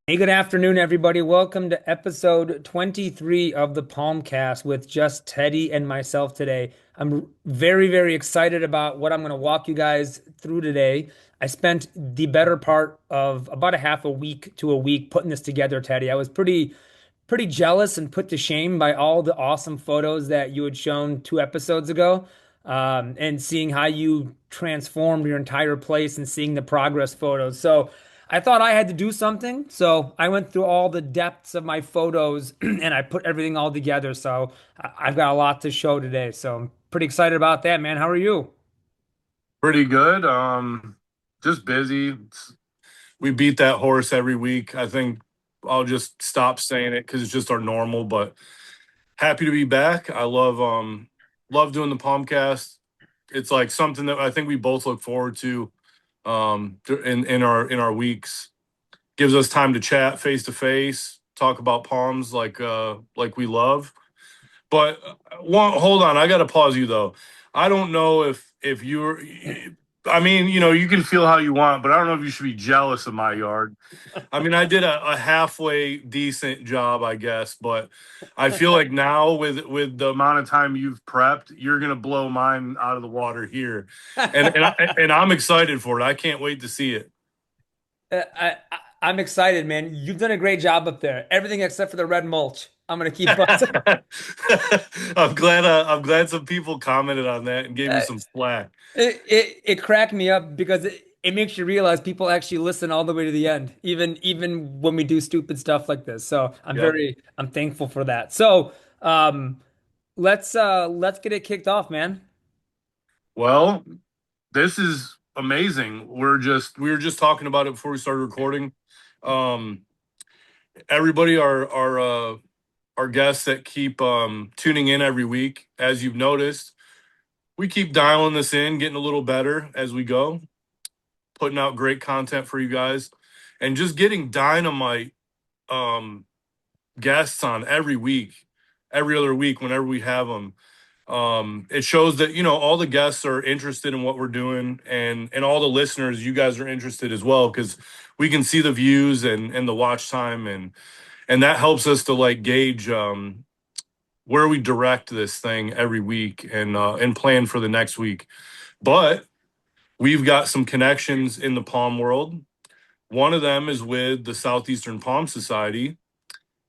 Hey, good afternoon, everybody. Welcome to episode 23 of the Palmcast with just Teddy and myself today. I'm very, very excited about what I'm going to walk you guys through today. I spent the better part of about a half a week to a week putting this together, Teddy. I was pretty jealous and put to shame by all the awesome photos that you had shown 2 episodes ago, and seeing how you transformed your entire place and seeing the progress photos. So I thought I had to do something. So I went through all the depths of my photos and I put everything all together. So I've got a lot to show today. So I'm pretty excited about that, man. How are you? Pretty good. Just busy. We beat that horse every week. I think I'll just stop saying it because it's just our normal. But happy to be back. I love doing the Palmcast. It's like something that I think we both look forward to in our weeks. Gives us time to chat face to face, talk about palms like we love. But hold on, I got to pause you though. I don't know if you're. I mean, you can feel how you want, but I don't know if you should be jealous of my yard. I mean, I did a halfway decent job, I guess, but I feel like now with the amount of time you've prepped, you're gonna blow mine out of the water here, and I'm excited for it. I can't wait to see it. I'm excited, man. You've done a great job up there. Everything except for the red mulch. I'm gonna keep busting. I'm glad some people commented on that and gave me Uh, some slack. it cracked me up because it makes you realize people actually listen all the way to the end, even when we do stupid stuff like this. So Yep. I'm thankful for that. So let's get it kicked off, man. Well, this is amazing. We were just talking about it before we started recording. Um, everybody, our guests that keep tuning in every week, as you've noticed, we keep dialing this in, getting a little better as we go, putting out great content for you guys, and just getting dynamite um, guests on every week, every other week, whenever we have them. It shows that all the guests are interested in what we're doing, and all the listeners, you guys are interested as well because we can see the views and the watch time, and that helps us to like gauge where we direct this thing every week and plan for the next week. But we've got some connections in the palm world. One of them is with the Southeastern Palm Society,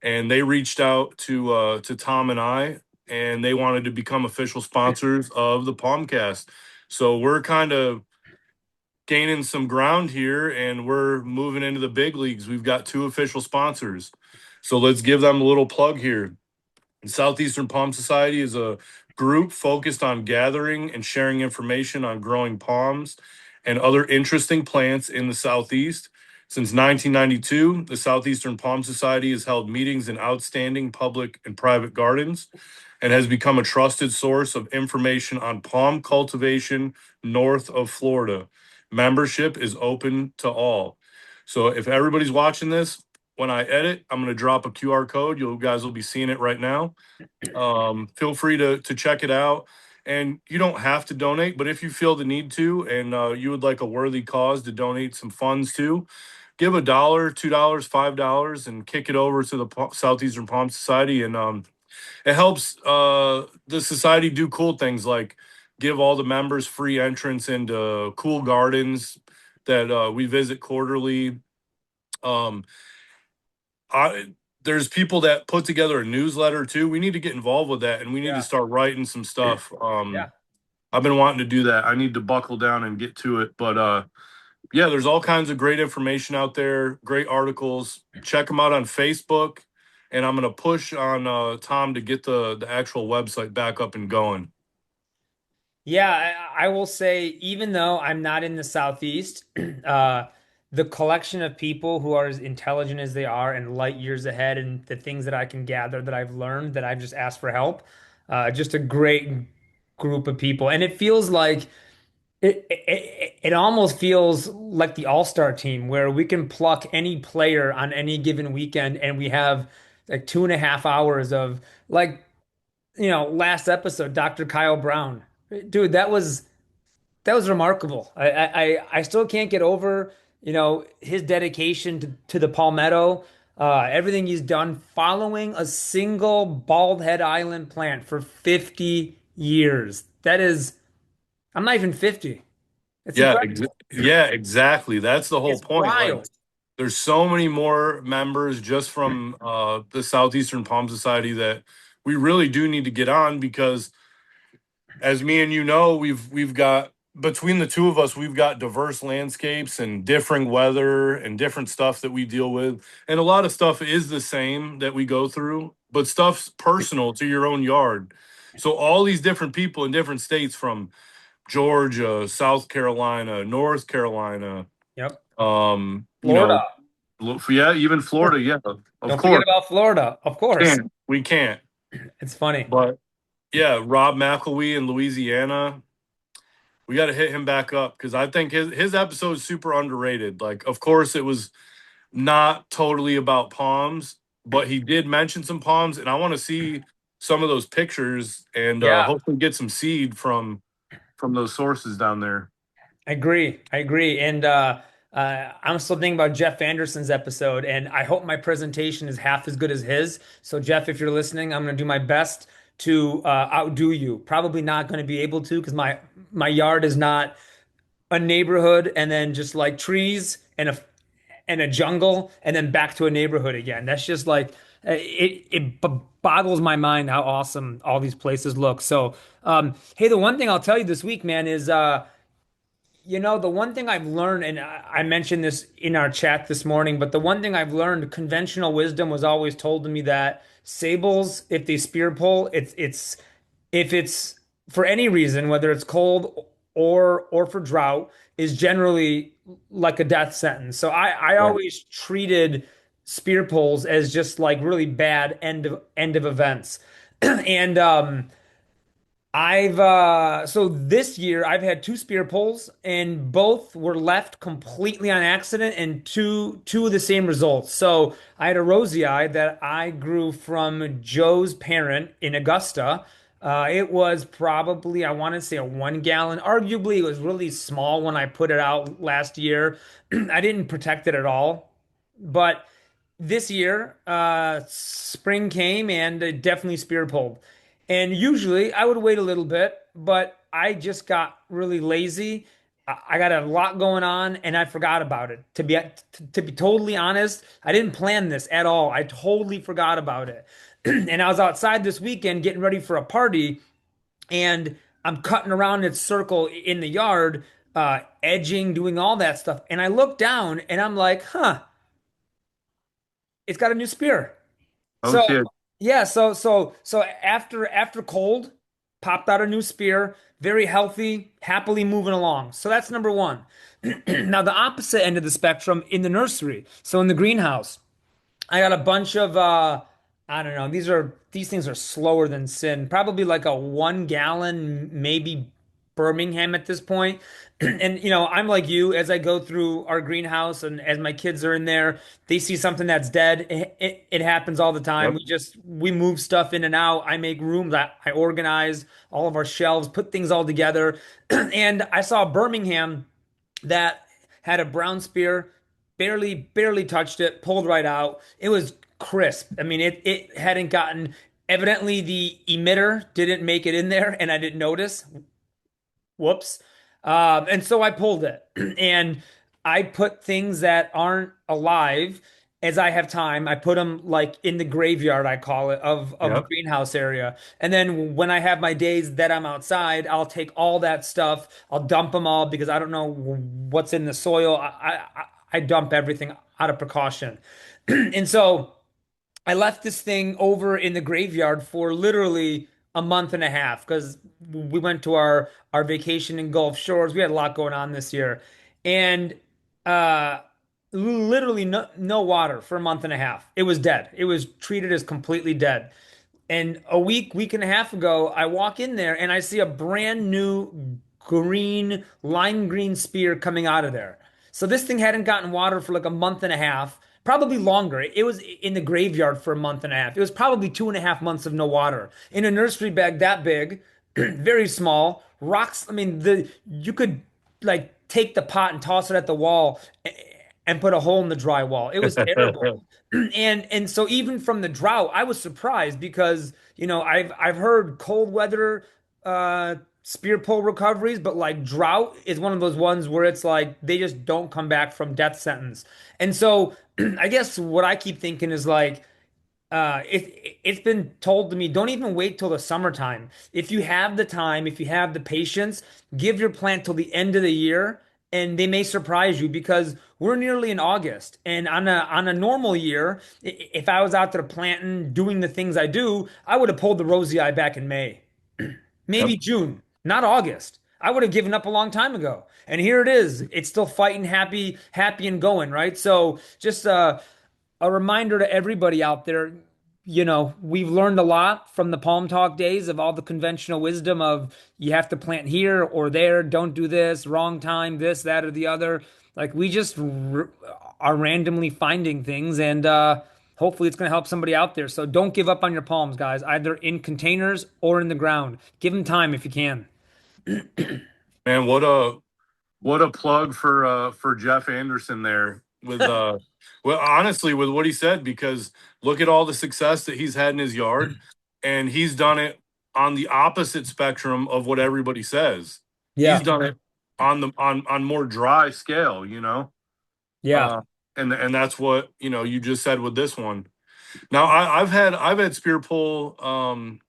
and they reached out to Tom and I, and they wanted to become official sponsors of the Palmcast. So we're kind of gaining some ground here, and we're moving into the big leagues. We've got two official sponsors, so let's give them a little plug here. The Southeastern Palm Society is a group focused on gathering and sharing information on growing palms and other interesting plants in the Southeast. Since 1992, the Southeastern Palm Society has held meetings in outstanding public and private gardens and has become a trusted source of information on palm cultivation north of Florida. Membership is open to all. So if everybody's watching this, when I edit, I'm going to drop a QR code. You guys will be seeing it right now. Feel free to check it out. And you don't have to donate, but if you feel the need to, and you would like a worthy cause to donate some funds to, give $1, $2, $5, and kick it over to the Southeastern Palm Society. And it helps the society do cool things like give all the members free entrance into cool gardens that we visit quarterly. Um, I there's people that put together a newsletter too. We need to get involved with that, and we need to Yeah. start writing some stuff. Yeah. I've been wanting to do that. I need to buckle down and get to it. But yeah, there's all kinds of great information out there, great articles. Check them out on Facebook, and I'm gonna push on Tom to get the actual website back up and going. Yeah, I will say, even though I'm not in the Southeast, the collection of people who are as intelligent as they are and light years ahead, and the things that I can gather that I've learned that I've just asked for help, just a great group of people. And it feels like it almost feels like the all-star team where we can pluck any player on any given weekend, and we have like 2.5 hours of like, last episode, Dr. Kyle Brown. Dude, that was remarkable. I still can't get over. his dedication to the Palmetto, everything he's done following a single bald head island plant for 50 years. I'm not even 50. It's incredible. Yeah, exactly. That's the whole It's point. Like, wild. there's so many more members just from the Southeastern Palm Society that we really do need to get on because, as me and you know, we've got between the two of us, we've got diverse landscapes and differing weather and different stuff that we deal with, and a lot of stuff is the same that we go through, but stuff's personal to your own yard. So all these different people in different states from Georgia, South Carolina, North Carolina, Yep. you Florida. know, yeah, even Florida, yeah, of Don't forget course, about Florida. Of course. can't we can't, It's funny. but yeah, Rob McElwee in Louisiana, we got to hit him back up because I think his episode is super underrated. Like, of course, it was not totally about palms, but he did mention some palms, and I want to see some of those pictures and Yeah. hopefully get some seed from those sources down there. I agree. I agree. And I'm still thinking about Jeff Anderson's episode, and I hope my presentation is half as good as his. So, Jeff, if you're listening, I'm going to do my best to outdo you. Probably not going to be able to because my yard is not a neighborhood and then just like trees and a jungle and then back to a neighborhood again. That's just like it boggles my mind how awesome all these places look. So, hey, the one thing I'll tell you this week, man, is the one thing I've learned, and I mentioned this in our chat this morning, but the one thing I've learned, conventional wisdom was always told to me that sables, if they spear pull, it's if it's for any reason, whether it's cold or for drought, is generally like a death sentence. So I Right. always treated spear pulls as just like really bad end of events. And I've so this year I've had two spear pulls and both were left completely on accident and two of the same results. So I had a rosei that I grew from Joe's parent in Augusta. It was probably I want to say a 1 gallon. Arguably it was really small when I put it out last year. I didn't protect it at all, but this year, spring came and it definitely spear pulled. And usually I would wait a little bit, but I just got really lazy. I got a lot going on and I forgot about it. To be totally honest, I didn't plan this at all. I totally forgot about it. And I was outside this weekend getting ready for a party and I'm cutting around its circle in the yard, edging, doing all that stuff. And I look down and I'm like, huh, it's got a new spear. Oh So shit. yeah, so after cold, popped out a new spear, very healthy, happily moving along. So that's number one. Now the opposite end of the spectrum in the nursery. So in the greenhouse. I got a bunch of I don't know. These things are slower than sin. Probably like a 1 gallon, maybe Birmingham at this point. And I'm like you as I go through our greenhouse and as my kids are in there, they see something that's dead. It happens all the time. Yep. We move stuff in and out. I make rooms. I organize all of our shelves, put things all together. And I saw Birmingham that had a brown spear, barely touched it, pulled right out. It was crisp. I mean, it hadn't gotten. Evidently, the emitter didn't make it in there, and I didn't notice. Whoops. And so I pulled it, and I put things that aren't alive as I have time. I put them like in the graveyard, I call it, of the Yep. greenhouse area. And then when I have my days that I'm outside, I'll take all that stuff. I'll dump them all because I don't know what's in the soil. I dump everything out of precaution. And so I left this thing over in the graveyard for literally a month and a half because we went to our vacation in Gulf Shores. We had a lot going on this year, and uh, literally no water for a month and a half. It was dead. It was treated as completely dead. And a week and a half ago, I walk in there and I see a brand new lime green spear coming out of there. So this thing hadn't gotten water for like a month and a half, probably longer. It was in the graveyard for a month and a half. It was probably 2.5 months of no water in a nursery bag that big, very small. Rocks. I mean, the you could like take the pot and toss it at the wall and put a hole in the drywall. It was terrible. And so even from the drought, I was surprised because, I've heard cold weather spear pole recoveries, but like drought is one of those ones where it's like they just don't come back from death sentence. And so I guess what I keep thinking is like it's been told to me, don't even wait till the summertime. If you have the time, if you have the patience, give your plant till the end of the year, and they may surprise you because we're nearly in August. And on a normal year, if I was out there planting, doing the things I do, I would have pulled the rosy eye back in May, Yep. maybe June, not August. I would have given up a long time ago. And here it is. It's still fighting, happy, happy and going, right? So just a reminder to everybody out there, we've learned a lot from the Palm Talk days of all the conventional wisdom of you have to plant here or there, don't do this, wrong time, this, that, or the other. Like we just are randomly finding things, and hopefully it's going to help somebody out there. So don't give up on your palms, guys, either in containers or in the ground. Give them time if you can. Man, what a plug for Jeff Anderson there with well, honestly, with what he said, because look at all the success that he's had in his yard, and he's done it on the opposite spectrum of what everybody says. He's Yeah. done it on more dry scale, you know. Yeah. Uh and that's what, you just said with this one. Now I've had spear pull from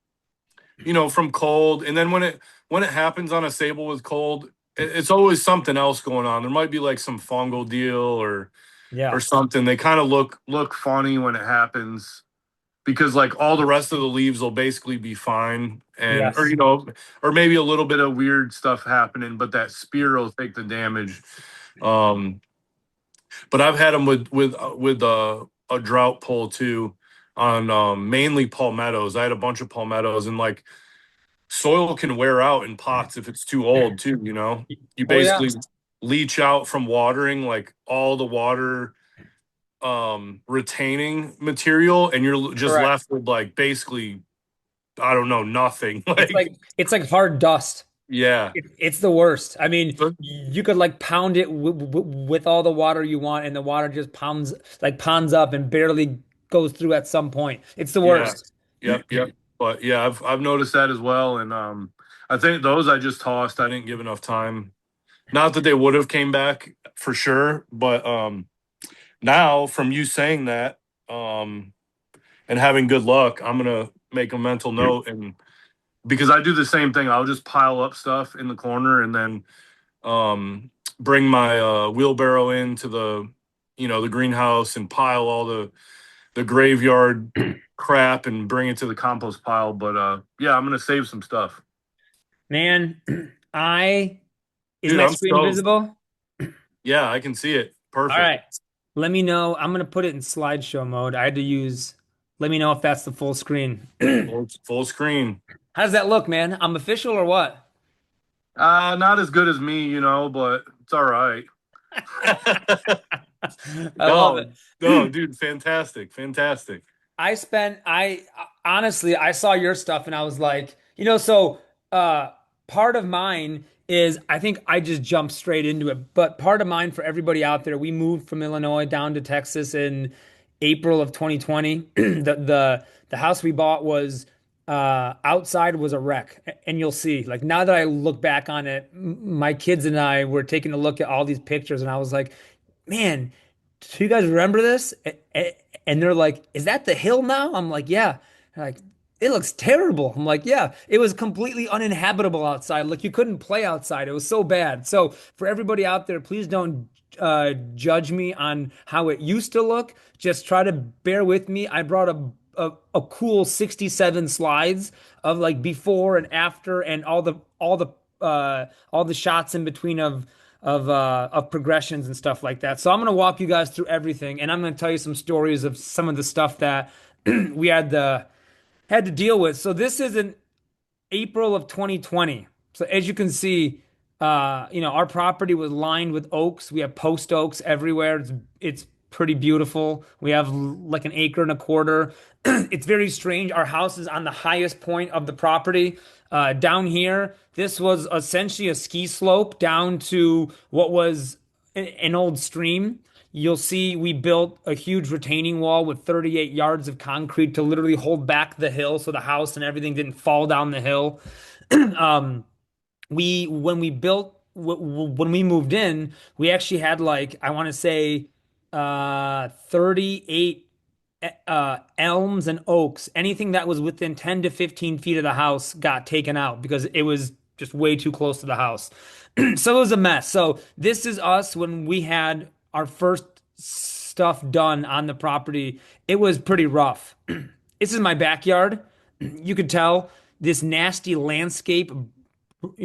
cold, and then when it happens on a sable with cold, it's always something else going on. There might be like some fungal deal or Yeah. something. They kind of look funny when it happens because like all the rest of the leaves will basically be fine, and or Yes. or maybe a little bit of weird stuff happening, but that spear will take the damage. Um, but I've had them with a drought pull too on mainly palmettos. I had a bunch of palmettos, and like soil can wear out in pots if it's too old too, you Oh yeah. basically leach out from watering like all the water retaining material, and you're just Correct. left with like basically, I don't know, nothing. It's Like, like hard dust. yeah. It's the worst. I mean, But you could like pound it with all the water you want, and the water just ponds up and barely goes through at some point. It's the yeah. worst. Yep. But yeah, I've noticed that as well, and I think those I just tossed. I didn't give enough time. Not that they would have came back for sure, but now from you saying that, um and having good luck, I'm gonna make a mental note, and because I do the same thing, I'll just pile up stuff in the corner and then um, bring my wheelbarrow into the greenhouse and pile all the graveyard crap and bring it to the compost pile. But yeah, I'm gonna save some stuff, Man, I is dude. my I'm screen stoked. visible? Yeah, I can see it. All Perfect. right. Let me know. I'm gonna put it in slideshow mode. I had to use. Let me know if that's the full screen. Full screen. How does that look, man? I'm official or what? Not as good as me, but it's all right. I love No, no, it. dude, fantastic, fantastic. I honestly, I saw your stuff and I was like, so uh part of mine is I think I just jumped straight into it, but part of mine for everybody out there, we moved from Illinois down to Texas in April of 2020. The house we bought was outside was a wreck. And you'll see, like now that I look back on it, my kids and I were taking a look at all these pictures and I was like, man, do you guys remember this? And they're like, is that the hill now? I'm like, yeah. They're like, it looks terrible. I'm like, yeah, it was completely uninhabitable outside. Like you couldn't play outside. It was so bad. So for everybody out there, please don't judge me on how it used to look. Just try to bear with me. I brought a cool 67 slides of like before and after and all the shots in between of progressions and stuff like that. So I'm gonna walk you guys through everything, and I'm gonna tell you some stories of some of the stuff that we had to deal with. So this is in April of 2020. So as you can see, our property was lined with oaks. We have post oaks everywhere. It's pretty beautiful. We have like an acre and a quarter. It's very strange. Our house is on the highest point of the property. Down here, this was essentially a ski slope down to what was an old stream, you'll see we built a huge retaining wall with 38 yards of concrete to literally hold back the hill so the house and everything didn't fall down the hill. Um, we when we built when we moved in, we actually had like I want to say 38 elms and oaks. Anything that was within 10 to 15 feet of the house got taken out because it was just way too close to the house. So it was a mess. So this is us when we had our first stuff done on the property. It was pretty rough. This is my backyard. You could tell this nasty landscape,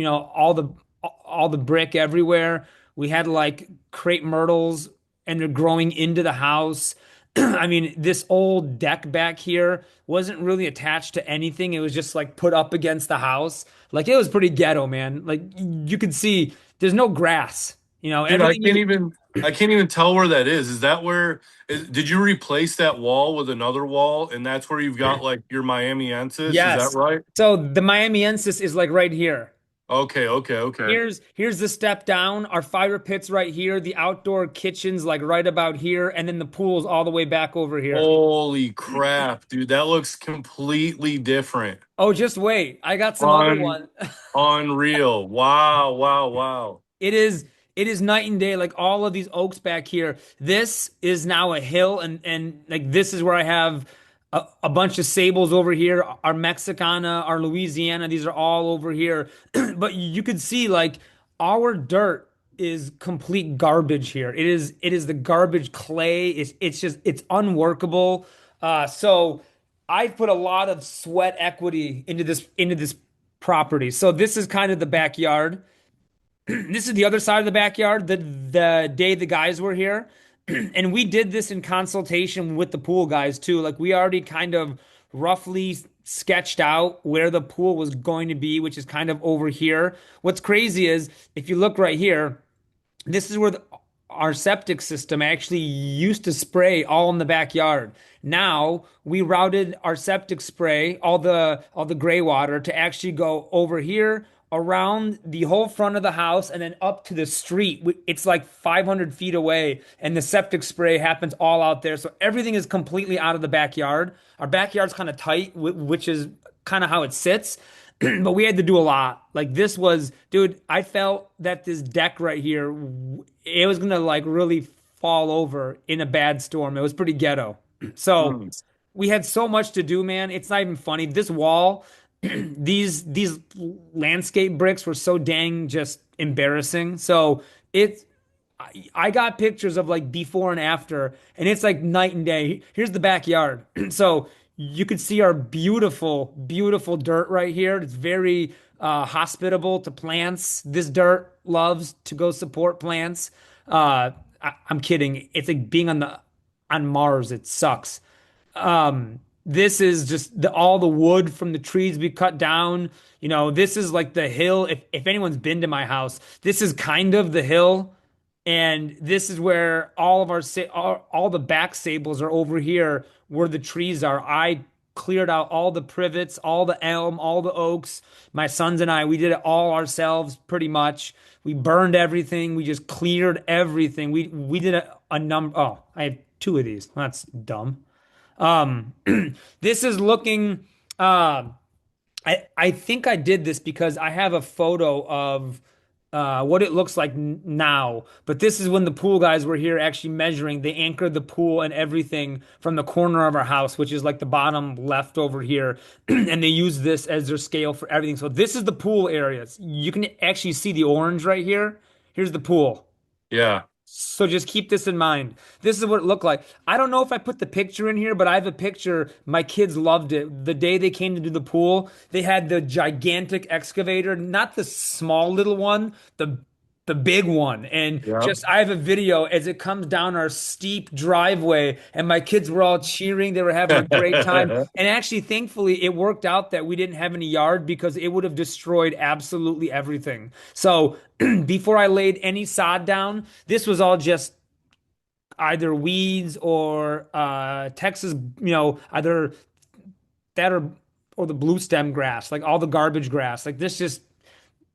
all the brick everywhere. We had like crepe myrtles and they're growing into the house. I mean, this old deck back here wasn't really attached to anything. It was just like put up against the house. Like it was pretty ghetto, man. Like you could see there's no grass. Dude, Everything is I can't even tell where that is. Is that where did you replace that wall with another wall and that's where you've got like your Miamiensis? Is that yes. right? So the Miamiensis is like right here. Okay, okay, okay. Here's the step down. Our fire pit's right here. The outdoor kitchen's like right about here, and then the pool's all the way back over here. Holy crap, dude. That looks completely different. Oh, just wait. I got some other Un one. Unreal. Wow, wow, wow. It is night and day. Like all of these oaks back here. This is now a hill, and like this is where I have a bunch of sables over here. Our Mexicana, our Louisiana. These are all over here. But you could see like our dirt is complete garbage here. It is the garbage clay. It's unworkable. So I've put a lot of sweat equity into this property. So this is kind of the backyard. This is the other side of the backyard. The day the guys were here, and we did this in consultation with the pool guys too. Like we already kind of roughly sketched out where the pool was going to be, which is kind of over here. What's crazy is if you look right here, this is where our septic system actually used to spray all in the backyard. Now we routed our septic spray, all the gray water, to actually go over here around the whole front of the house and then up to the street. It's like 500 feet away, and the septic spray happens all out there. So everything is completely out of the backyard. Our backyard's kind of tight, which is kind of how it sits. But we had to do a lot. Like this was, dude, I felt that this deck right here, it was gonna like really fall over in a bad storm. It was pretty ghetto. So Mm. we had so much to do, man. It's not even funny. This wall, these landscape bricks were so dang just embarrassing. So it's I got pictures of like before and after, and it's like night and day. Here's the backyard. So you could see our beautiful, beautiful dirt right here. It's very hospitable to plants. This dirt loves to go support plants. I'm kidding. It's like being on Mars. It sucks. This is just all the wood from the trees we cut down. This is like the hill. If anyone's been to my house, this is kind of the hill, and this is where all of all the back sables are over here where the trees are. I cleared out all the privets, all the elm, all the oaks. My sons and I, we did it all ourselves pretty much. We burned everything. We just cleared everything. We did a number. Oh, I have two of these. That's dumb. Um, this is looking. I think I did this because I have a photo of what it looks like now. But this is when the pool guys were here actually measuring. They anchored the pool and everything from the corner of our house, which is like the bottom left over here, and they use this as their scale for everything. So this is the pool areas. You can actually see the orange right here. Here's the pool. Yeah. So just keep this in mind. This is what it looked like. I don't know if I put the picture in here, but I have a picture. My kids loved it. The day they came to do the pool, they had the gigantic excavator, not the small little one, the big one. And Yep. just I have a video as it comes down our steep driveway, and my kids were all cheering. They were having a great time. And actually, thankfully, it worked out that we didn't have any yard because it would have destroyed absolutely everything. So before I laid any sod down, this was all just either weeds or Texas, either that or the blue stem grass, like all the garbage grass. Like this just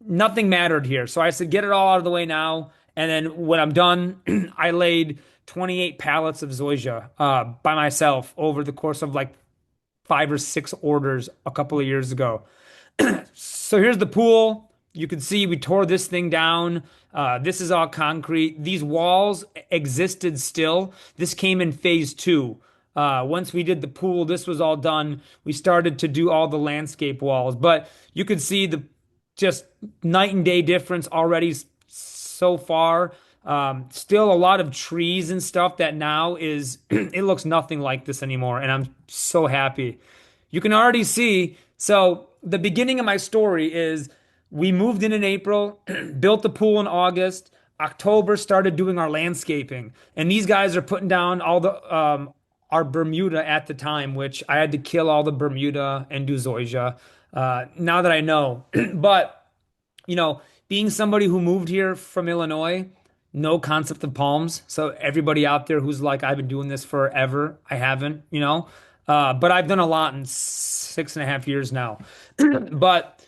nothing mattered here. So I said, get it all out of the way now. And then when I'm done, I laid 28 pallets of zoysia by myself over the course of like 5 or 6 orders a couple of years ago. So here's the pool. You can see we tore this thing down. This is all concrete. These walls existed still. This came in phase two. Once we did the pool, this was all done. We started to do all the landscape walls, but you could see the just night and day difference already so far. Still a lot of trees and stuff that now is, it looks nothing like this anymore. And I'm so happy. You can already see. So the beginning of my story is we moved in April, built the pool in August. October started doing our landscaping, and these guys are putting down all the our Bermuda at the time, which I had to kill all the Bermuda and do zoysia. Now that I know, but being somebody who moved here from Illinois, no concept of palms. So everybody out there who's like, I've been doing this forever, I haven't. But I've done a lot in 6.5 years now. But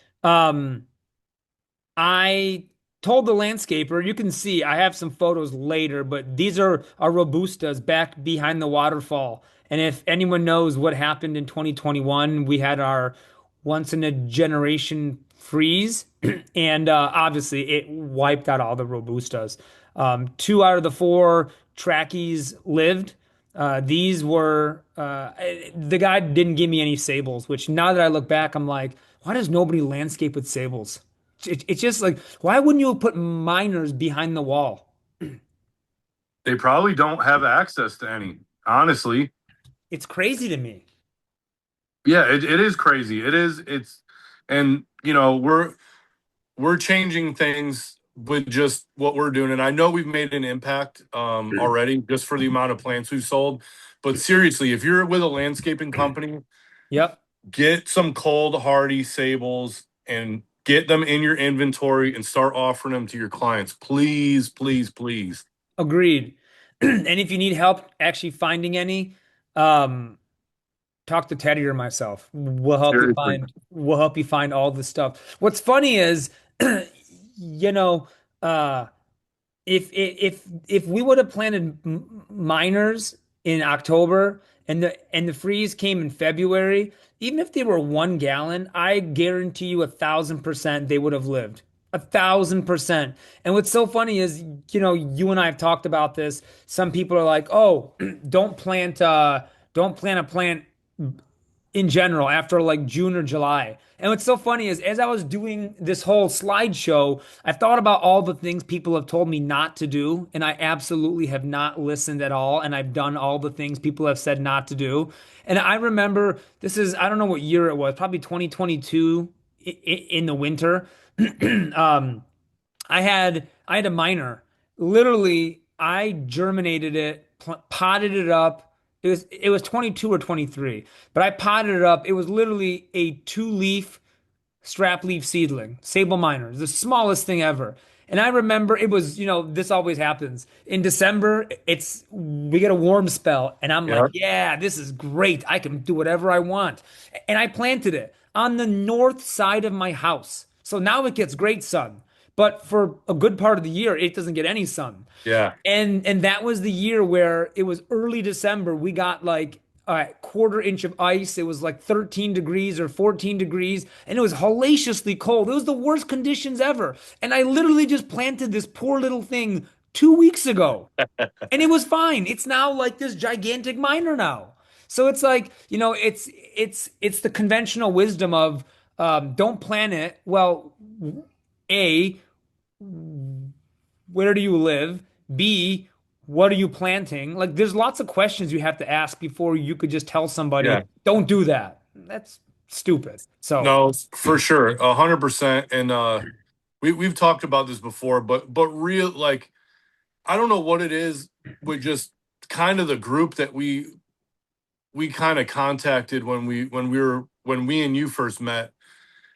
I told the landscaper, you can see I have some photos later, but these are our robustas back behind the waterfall. And if anyone knows what happened in 2021, we had our once in a generation freeze, and obviously it wiped out all the robustas. 2 out of the 4 trackies lived. These were the guy didn't give me any sables, which now that I look back, I'm like, why does nobody landscape with sables? It's just like, why wouldn't you put miners behind the wall? They probably don't have access to any, honestly. It's crazy to me. Yeah, it is crazy. And we're changing things with just what we're doing. And I know we've made an impact already just for the amount of plants we've sold. But seriously, if you're with a landscaping company, Yep, get some cold hardy sables and get them in your inventory and start offering them to your clients. Please, please, please. agreed. And if you need help actually finding any, um, talk to Teddy or myself. Seriously. We'll help you find all the stuff. What's funny is, you know, uh, if we would have planted miners in October and the freeze came in February, even if they were 1 gallon, I guarantee you 1,000% they would have lived. 1,000%. And what's so funny is, you and I have talked about this. Some people are like, "Oh, don't plant a plant in general after like June or July." And what's so funny is as I was doing this whole slideshow, I thought about all the things people have told me not to do, and I absolutely have not listened at all, and I've done all the things people have said not to do. And I remember I don't know what year it was, probably 2022 in the winter. um, I had a minor. Literally, I germinated it, potted it up. It was 22 or 23, but I potted it up. It was literally a 2 leaf strap leaf seedling, Sable minor, the smallest thing ever. And I remember it was, this always happens. In December, we get a warm spell, and I'm like, Yeah. yeah, this is great. I can do whatever I want. And I planted it on the north side of my house. So now it gets great sun. But for a good part of the year, it doesn't get any sun. Yeah. And that was the year where it was early December. We got like a quarter inch of ice. It was like 13 degrees or 14 degrees, and it was hellaciously cold. It was the worst conditions ever. And I literally just planted this poor little thing 2 weeks ago, and it was fine. It's now like this gigantic miner now. So it's like, it's the conventional wisdom of don't plant it. Well, A, where do you live? B, what are you planting? Like, there's lots of questions you have to ask before you could just tell somebody, Yeah. don't do that. That's stupid. So, No, for sure. 100%. And we've talked about this before, but real like I don't know what it is with just kind of the group that we kind of contacted when we and you first met.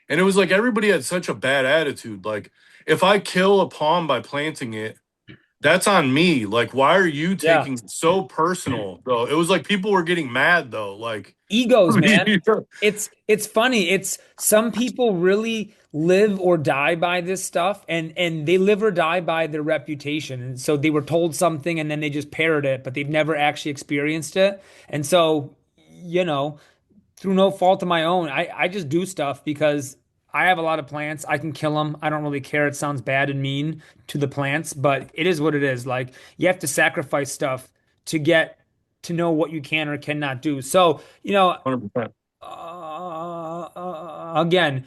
And it was like everybody had such a bad attitude. Like if I kill a palm by planting it, that's on me. Like, why are you Yeah. taking it so personal, though? It was like people were getting mad, though. Like, Egos, man. yeah, It's funny. It's some people really live or die by this stuff, and they live or die by their reputation. And so they were told something and then they just parrot it, but they've never actually experienced it. And so, you know, through no fault of my own, I just do stuff because I have a lot of plants. I can kill them. I don't really care. It sounds bad and mean to the plants, but it is what it is. Like you have to sacrifice stuff to get to know what you can or cannot do. So, 100%. again,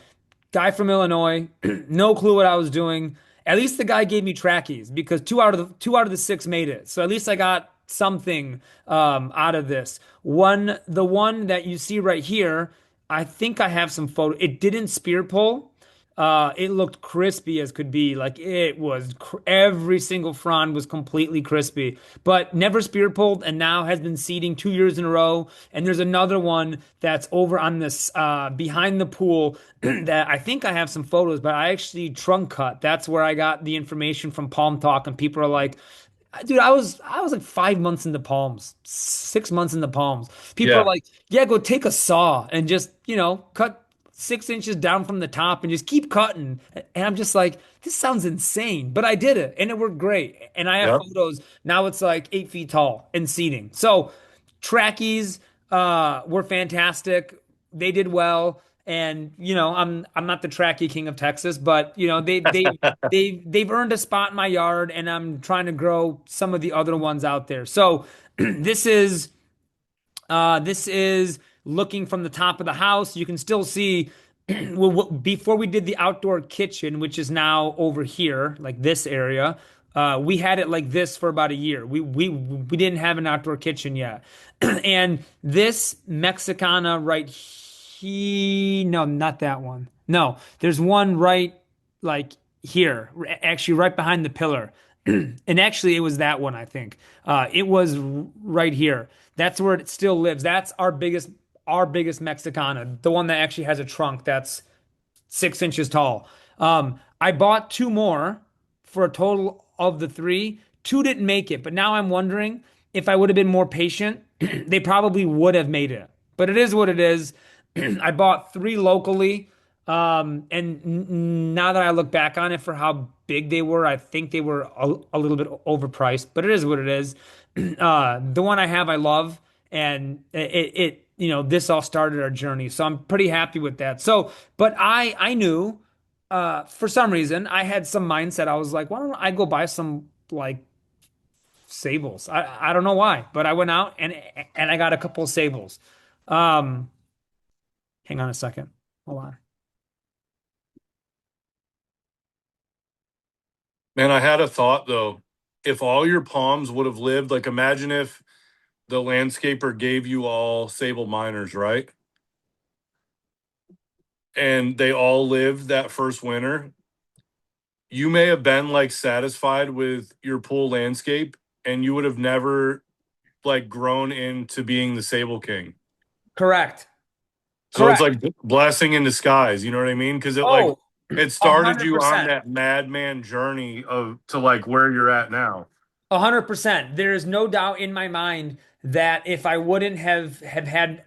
guy from Illinois, no clue what I was doing. At least the guy gave me trackies because two out of the six made it. So at least I got something out of this. The one that you see right here, I think I have some photo. It didn't spear pull. It looked crispy as could be. Like it was every single frond was completely crispy, but never spear pulled and now has been seeding 2 years in a row. And there's another one that's over on this behind the pool that I think I have some photos, but I actually trunk cut. That's where I got the information from Palm Talk, and people are like, dude, I was like 5 months in the palms, 6 months in the palms. People are Yeah. like, yeah, go take a saw and just, cut 6 inches down from the top and just keep cutting. And I'm just like, this sounds insane. But I did it and it worked great. And I have Yeah. photos. Now it's like 8 feet tall and seating. So trackies were fantastic. They did well. And I'm not the tracky king of Texas, but they've earned a spot in my yard, and I'm trying to grow some of the other ones out there. So this is looking from the top of the house. You can still see before we did the outdoor kitchen, which is now over here, like this area. We had it like this for about a year. We didn't have an outdoor kitchen yet, and this Mexicana right here. No, not that one. No, there's one right like here, actually right behind the pillar. And actually, it was that one, I think. It was right here. That's where it still lives. That's our biggest Mexicana, the one that actually has a trunk that's 6 inches tall. I bought two more for a total of the three. Two didn't make it, but now I'm wondering if I would have been more patient, they probably would have made it. But it is what it is. I bought three locally. And now that I look back on it for how big they were, I think they were a little bit overpriced, but it is what it is. The one I have, I love, and this all started our journey. So I'm pretty happy with that. So, but I knew, for some reason, I had some mindset. I was like, why don't I go buy some like sables? I don't know why, but I went out and I got a couple of sables. Um, hang on a second. Hold on. Man, I had a thought though. If all your palms would have lived, like imagine if the landscaper gave you all sable miners, right? And they all lived that first winter. You may have been like satisfied with your pool landscape and you would have never like grown into being the Sable King. Correct. So it's Correct. like blessing in disguise, you know what I mean? Because it like Oh, it a started hundred you on percent. that madman journey of to like where you're at now. 100%. There is no doubt in my mind that if I wouldn't have had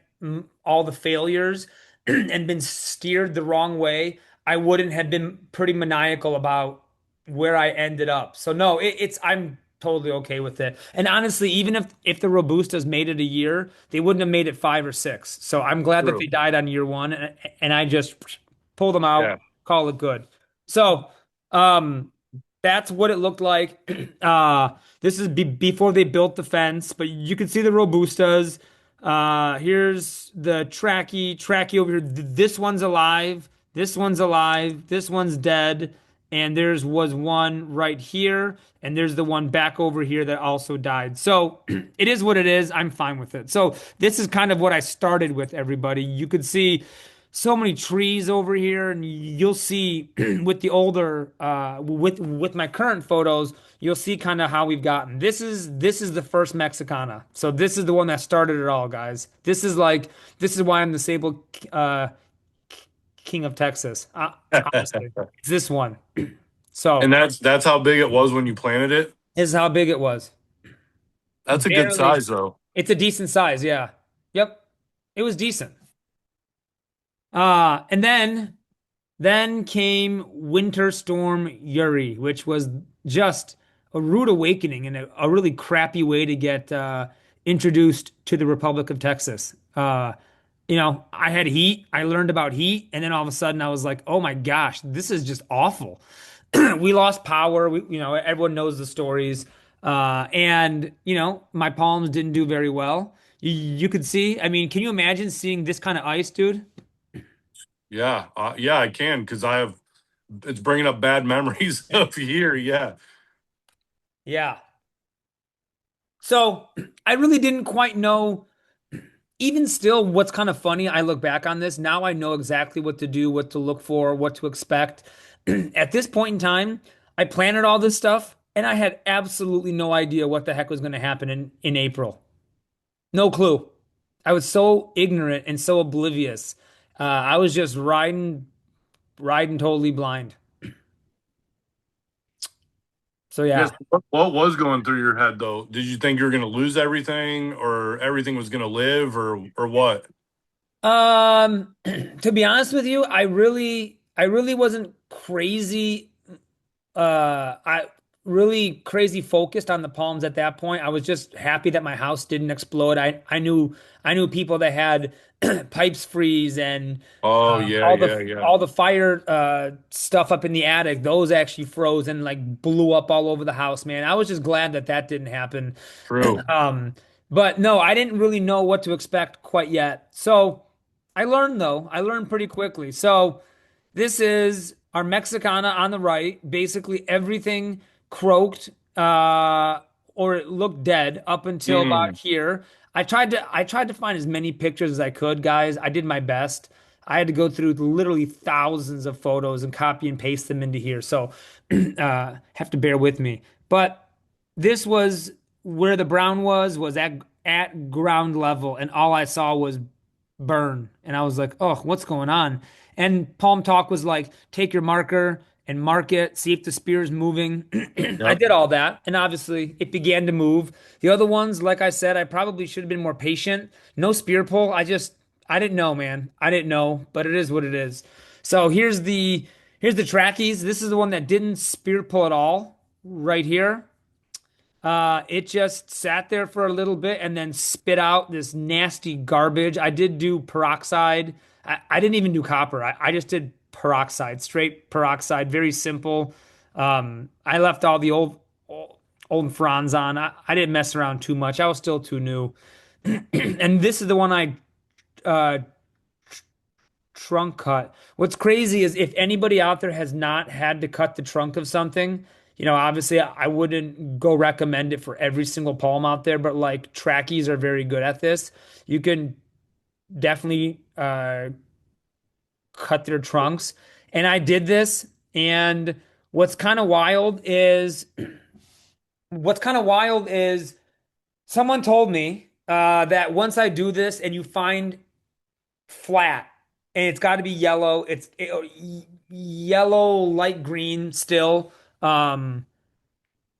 all the failures and been steered the wrong way, I wouldn't have been pretty maniacal about where I ended up. So no, I'm totally okay with it. And honestly, even if the Robustas made it a year, they wouldn't have made it 5 or 6. So I'm glad that they True. died on year one, and I just pulled them Yeah. out, call it good. So um, that's what it looked like. This is before they built the fence, but you can see the Robustas. Here's the Tracky over here. This one's alive. This one's alive. This one's dead. And there's was one right here, and there's the one back over here that also died. So it is what it is. I'm fine with it. So this is kind of what I started with, everybody. You could see so many trees over here, and you'll see with the older with my current photos, you'll see kind of how we've gotten. This is the first Mexicana. So this is the one that started it all, guys. This is why I'm the Sable King of Texas. Honestly, it's this one. So And that's how big it was when you planted it. is how big it was. That's a good Barely. size though. It's a decent size, yeah. Yep. It was decent. And then came Winter Storm Uri, which was just a rude awakening and a really crappy way to get introduced to the Republic of Texas. I had heat, I learned about heat, and then all of a sudden I was like, oh my gosh, this is just awful. We lost power. Everyone knows the stories. And my palms didn't do very well. You could see, I mean, can you imagine seeing this kind of ice, dude? Yeah, yeah, I can because I have. It's bringing up bad memories of here. Yeah. Yeah. So I really didn't quite know. Even still, what's kind of funny, I look back on this. Now I know exactly what to do, what to look for, what to expect. At this point in time, I planted all this stuff and I had absolutely no idea what the heck was going to happen in April. No clue. I was so ignorant and so oblivious. I was just riding totally blind. So Yes. yeah. What was going through your head though? Did you think you were going to lose everything, or everything was going to live, or what? To be honest with you, I really wasn't crazy I really crazy focused on the palms at that point. I was just happy that my house didn't explode. I knew people that had pipes freeze and Oh yeah, all the yeah, yeah. all the fire stuff up in the attic. Those actually froze and like blew up all over the house, man. I was just glad that that didn't happen. True. Um, but no, I didn't really know what to expect quite yet. So I learned though. I learned pretty quickly. So this is our Mexicana on the right. Basically, everything croaked or it looked dead up until about Mm, here. I tried to find as many pictures as I could, guys. I did my best. I had to go through literally thousands of photos and copy and paste them into here. So have to bear with me. But this was where the brown was at ground level, and all I saw was burn. And I was like, oh, what's going on? And Palm Talk was like, take your marker and mark it, see if the spear is moving. I yep. did all that, and obviously it began to move. The other ones, like I said, I probably should have been more patient. No spear pull. I didn't know, man. I didn't know, but it is what it is. So here's the trackies. This is the one that didn't spear pull at all, right here. It just sat there for a little bit and then spit out this nasty garbage. I did do peroxide. I didn't even do copper. I just did peroxide, straight peroxide, very simple. I left all the old fronds on. I didn't mess around too much. I was still too new. And this is the one I uh, trunk cut. What's crazy is if anybody out there has not had to cut the trunk of something, obviously I wouldn't go recommend it for every single palm out there, but like trackies are very good at this. You can definitely cut their trunks. And I did this, and what's kind of wild is what's kind of wild is someone told me that once I do this and you find flat and it's got to be yellow. Yellow, light green still. Um,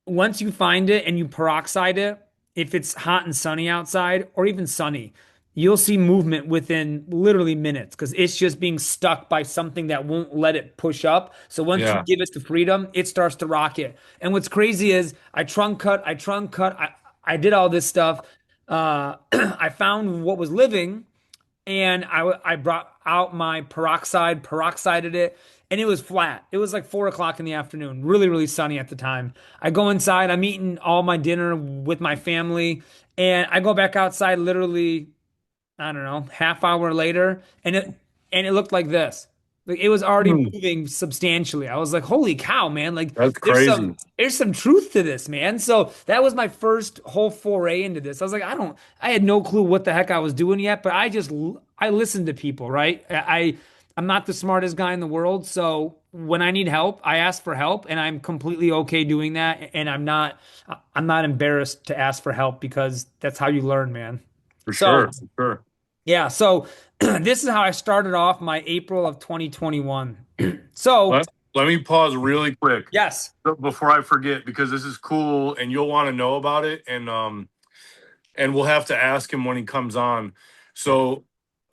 Once you find it and you peroxide it, if it's hot and sunny outside or even sunny, you'll see movement within literally minutes because it's just being stuck by something that won't let it push up. So once you Yeah. give it the freedom, it starts to rocket. And what's crazy is I trunk cut, I did all this stuff. I found what was living and I brought out my peroxided it, and it was flat. It was like 4 o'clock in the afternoon, really, really sunny at the time. I go inside, I'm eating all my dinner with my family, and I go back outside literally, I don't know, half hour later, and it looked like this. Like it was already Hmm. moving substantially. I was like, "Holy cow, man! Like That's there's crazy. some truth to this, man." So that was my first whole foray into this. I was like, I had no clue what the heck I was doing yet, but I listened to people, right? I'm not the smartest guy in the world, so when I need help, I ask for help, and I'm completely okay doing that. And I'm not embarrassed to ask for help because that's how you learn, man. For So sure. For sure. yeah, so this is how I started off my April of 2021. So Let, let me pause really quick Yes. before I forget because this is cool and you'll want to know about it and we'll have to ask him when he comes on. So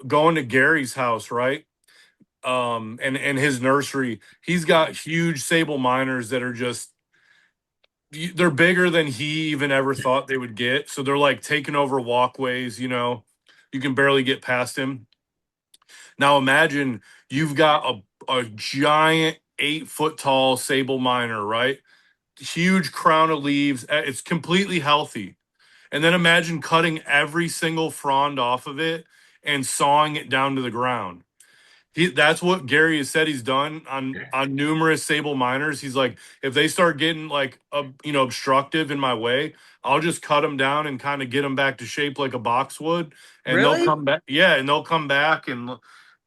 going to Gary's house, right? And his nursery, he's got huge sable miners that are just they're bigger than he even ever thought they would get. So they're like taking over walkways, you know. You can barely get past him. Now imagine you've got a giant 8 foot tall sable miner, right? Huge crown of leaves. It's completely healthy. And then imagine cutting every single frond off of it and sawing it down to the ground. That's what Gary has said he's done on numerous sable miners. He's like, if they start getting like obstructive in my way, I'll just cut them down and kind of get them back to shape like a boxwood, and they'll Really? come back. Yeah, and they'll come back, and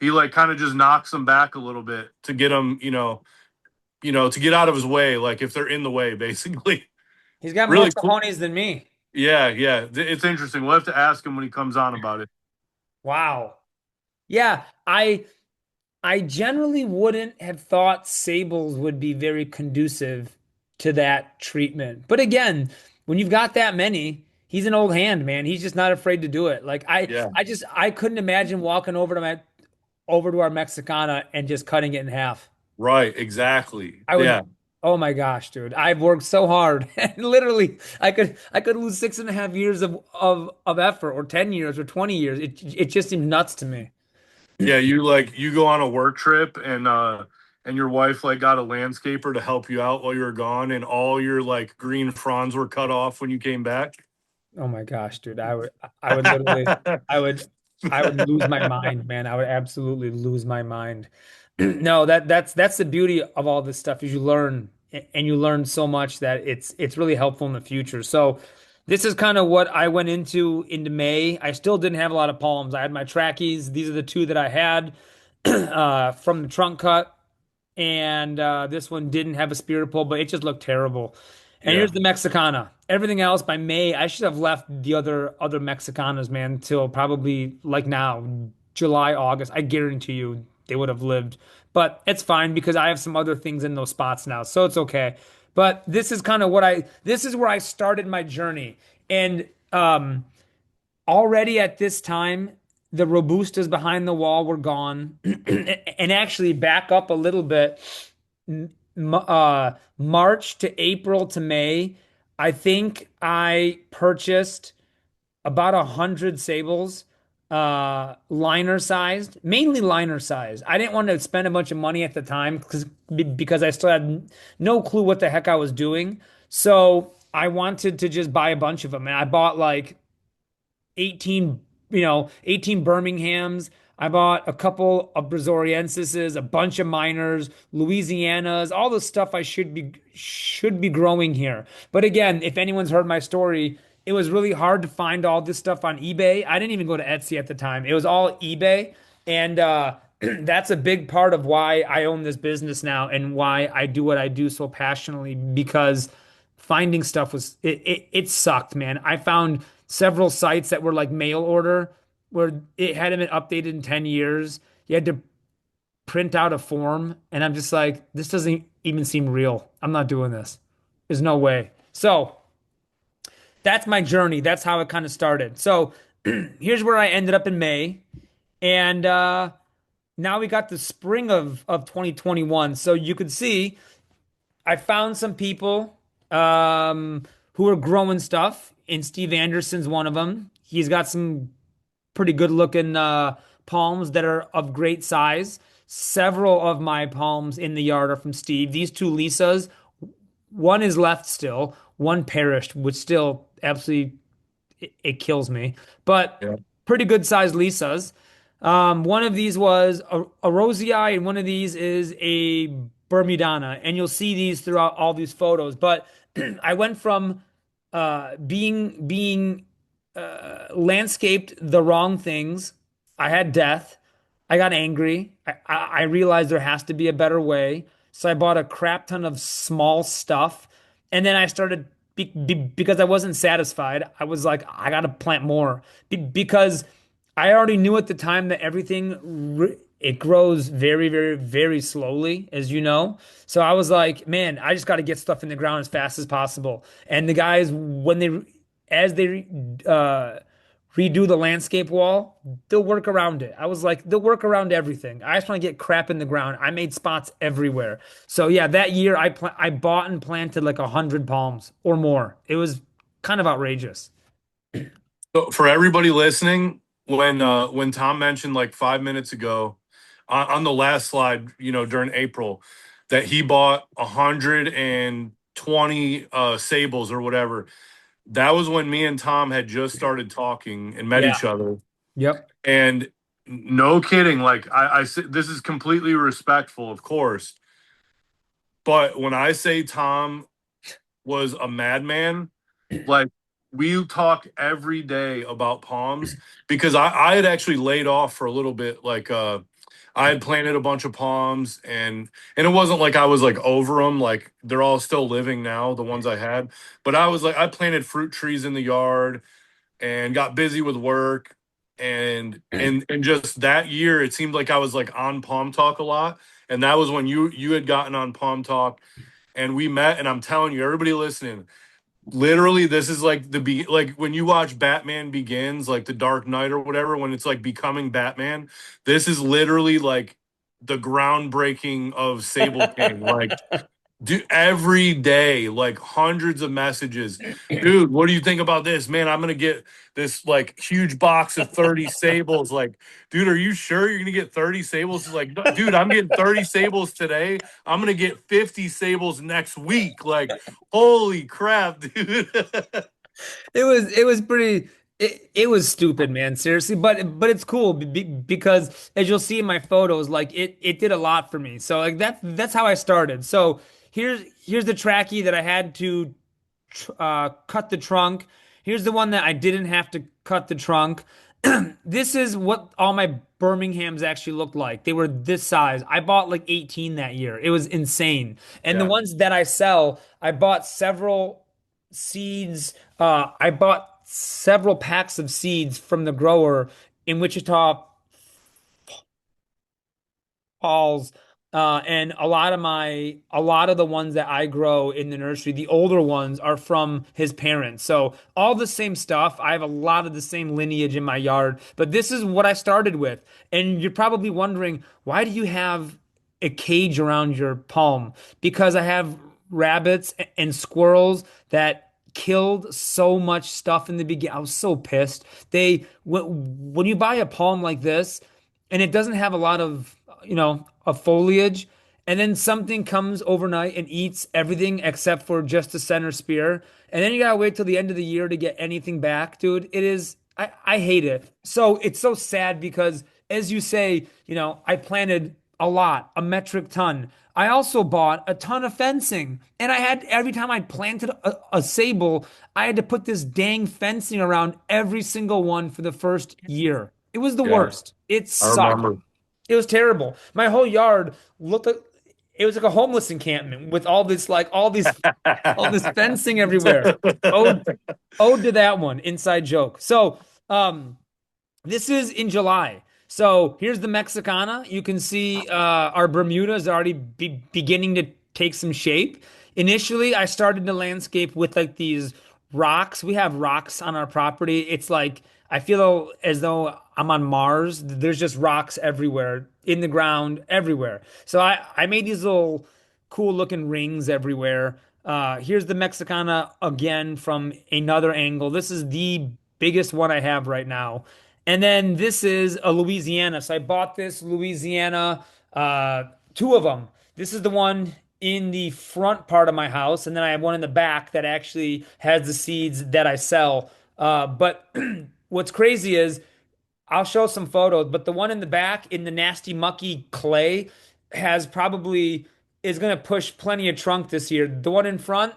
he like kind of just knocks them back a little bit to get them, to get out of his way. Like if they're in the way, basically. He's got more Really cool. cojones than me. Yeah, yeah, it's interesting. We'll have to ask him when he comes on about it. Wow. Yeah, I generally wouldn't have thought sables would be very conducive to that treatment. But again, when you've got that many, he's an old hand, man. He's just not afraid to do it. Like Yeah, I couldn't imagine walking over to our Mexicana and just cutting it in half. right, exactly. I would, Yeah. oh my gosh, dude. I've worked so hard. And literally I could lose 6.5 years of effort or 10 years or 20 years. It just seems nuts to me. Yeah, you go on a work trip and your wife like got a landscaper to help you out while you were gone and all your like green fronds were cut off when you came back. Oh my gosh, dude. I would literally I would I would lose my mind, man. I would absolutely lose my mind. No, that's the beauty of all this stuff is you learn and you learn so much that it's really helpful in the future. So this is kind of what I went into May. I still didn't have a lot of palms. I had my trackies. These are the two that I had from the trunk cut and this one didn't have a spirit pole, but it just looked terrible. And Yeah. here's the Mexicana. Everything else by May, I should have left the other Mexicanas, man, till probably like now, July, August. I guarantee you they would have lived. But it's fine because I have some other things in those spots now, so it's okay. But this is kind of this is where I started my journey. And already at this time, the Robustas behind the wall were gone. And actually, back up a little bit, March to April to May, I think I purchased about 100 sables, liner sized, mainly liner sized. I didn't want to spend a bunch of money at the time because I still had no clue what the heck I was doing. So I wanted to just buy a bunch of them, and I bought like 18, 18 Birminghams. I bought a couple of Brazorienses, a bunch of miners, Louisianas, all the stuff I should be growing here. But again, if anyone's heard my story, it was really hard to find all this stuff on eBay. I didn't even go to Etsy at the time. It was all eBay. And that's a big part of why I own this business now and why I do what I do so passionately because finding stuff it sucked, man. I found several sites that were like mail order where it hadn't been updated in 10 years. You had to print out a form, and I'm just like, this doesn't even seem real. I'm not doing this. There's no way. So that's my journey. That's how it kind of started. So here's where I ended up in May. And now we got the spring of 2021. So you could see I found some people who are growing stuff, and Steve Anderson's one of them. He's got some pretty good looking palms that are of great size. Several of my palms in the yard are from Steve. These two Lisas, one is left still, one perished, which still absolutely it kills me. But Yeah. pretty good sized Lisas. One of these was a rosy eye, and one of these is a Bermudana. And you'll see these throughout all these photos. But I went from being landscaped the wrong things. I had death. I got angry. I realized there has to be a better way. So I bought a crap ton of small stuff. And then I started because I wasn't satisfied. I was like, I got to plant more because I already knew at the time that everything it grows very, very, very slowly, as you know. So I was like, man, I just got to get stuff in the ground as fast as possible. And the guys, as they redo the landscape wall, they'll work around it. I was like, they'll work around everything. I just want to get crap in the ground. I made spots everywhere. So yeah, that year I bought and planted like 100 palms or more. It was kind of outrageous. So for everybody listening, when Tom mentioned like 5 minutes ago on the last slide, during April, that he bought 120 sables or whatever, that was when me and Tom had just started talking and met Yeah. each other. Yep. And no kidding, like this is completely respectful, of course. But when I say Tom was a madman, like we talk every day about palms because I had actually laid off for a little bit. Like I had planted a bunch of palms and it wasn't like I was like over them. Like they're all still living now, the ones I had. But I was like I planted fruit trees in the yard and got busy with work and just that year it seemed like I was like on Palm Talk a lot. And that was when you had gotten on Palm Talk and we met and I'm telling you, everybody listening, literally this is like like when you watch Batman Begins, like the Dark Knight or whatever, when it's like becoming Batman, this is literally like the groundbreaking of Sable King. Like do every day, like hundreds of messages. Dude, what do you think about this? Man, I'm gonna get this like huge box of 30 sables. Like, dude, are you sure you're gonna get 30 sables? He's like, dude, I'm getting 30 sables today. I'm gonna get 50 sables next week. Like, holy crap, dude. It was pretty it was stupid, man. Seriously, but it's cool because as you'll see in my photos, like it did a lot for me. So like that's how I started. So here's the trackie that I had to cut the trunk. Here's the one that I didn't have to cut the trunk. This is what all my Birminghams actually looked like. They were this size. I bought like 18 that year. It was insane. And the Yeah. ones that I sell, I bought several seeds. I bought several packs of seeds from the grower in Wichita Falls. And a lot of the ones that I grow in the nursery, the older ones are from his parents. So all the same stuff. I have a lot of the same lineage in my yard, but this is what I started with. And you're probably wondering, why do you have a cage around your palm? Because I have rabbits and squirrels that killed so much stuff in the beginning. I was so pissed. When you buy a palm like this, and it doesn't have a lot of a foliage, and then something comes overnight and eats everything except for just the center spear, and then you gotta wait till the end of the year to get anything back, dude. I hate it. So it's so sad because, as you say, I planted a metric ton. I also bought a ton of fencing, and I had every time I planted a sable, I had to put this dang fencing around every single one for the first year. It was the Yeah, worst. It I sucked. remember. It was terrible. My whole yard looked like it was like a homeless encampment with all this fencing everywhere. Ode ode to that one. Inside joke. So this is in July. So here's the Mexicana. You can see our Bermuda is already beginning to take some shape. Initially, I started the landscape with like these rocks. We have rocks on our property. It's like I feel as though I'm on Mars. There's just rocks everywhere, in the ground, everywhere. So I made these little cool looking rings everywhere. Here's the Mexicana again from another angle. This is the biggest one I have right now. And then this is a Louisiana. So I bought this Louisiana, two of them. This is the one in the front part of my house, and then I have one in the back that actually has the seeds that I sell. But what's crazy is I'll show some photos, but the one in the back in the nasty mucky clay has probably is going to push plenty of trunk this year. The one in front,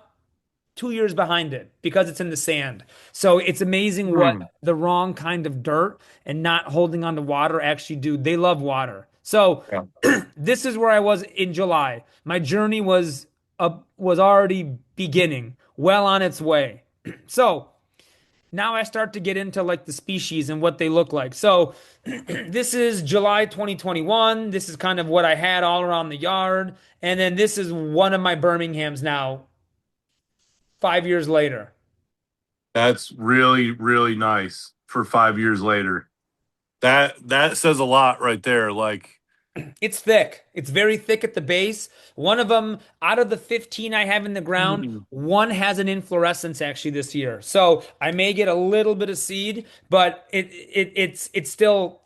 2 years behind it because it's in the sand. So it's amazing what Hmm. the wrong kind of dirt and not holding on to water actually do. They love water. So Yeah. this is where I was in July. My journey was already beginning, well on its way. So now I start to get into like the species and what they look like. So this is July 2021. This is kind of what I had all around the yard. And then this is one of my Birminghams now, 5 years later. That's really, really nice for 5 years later. That says a lot right there. Like, It's thick. It's very thick at the base. One of them, out of the 15 I have in the ground, mm, one has an inflorescence actually this year. So I may get a little bit of seed, but it's still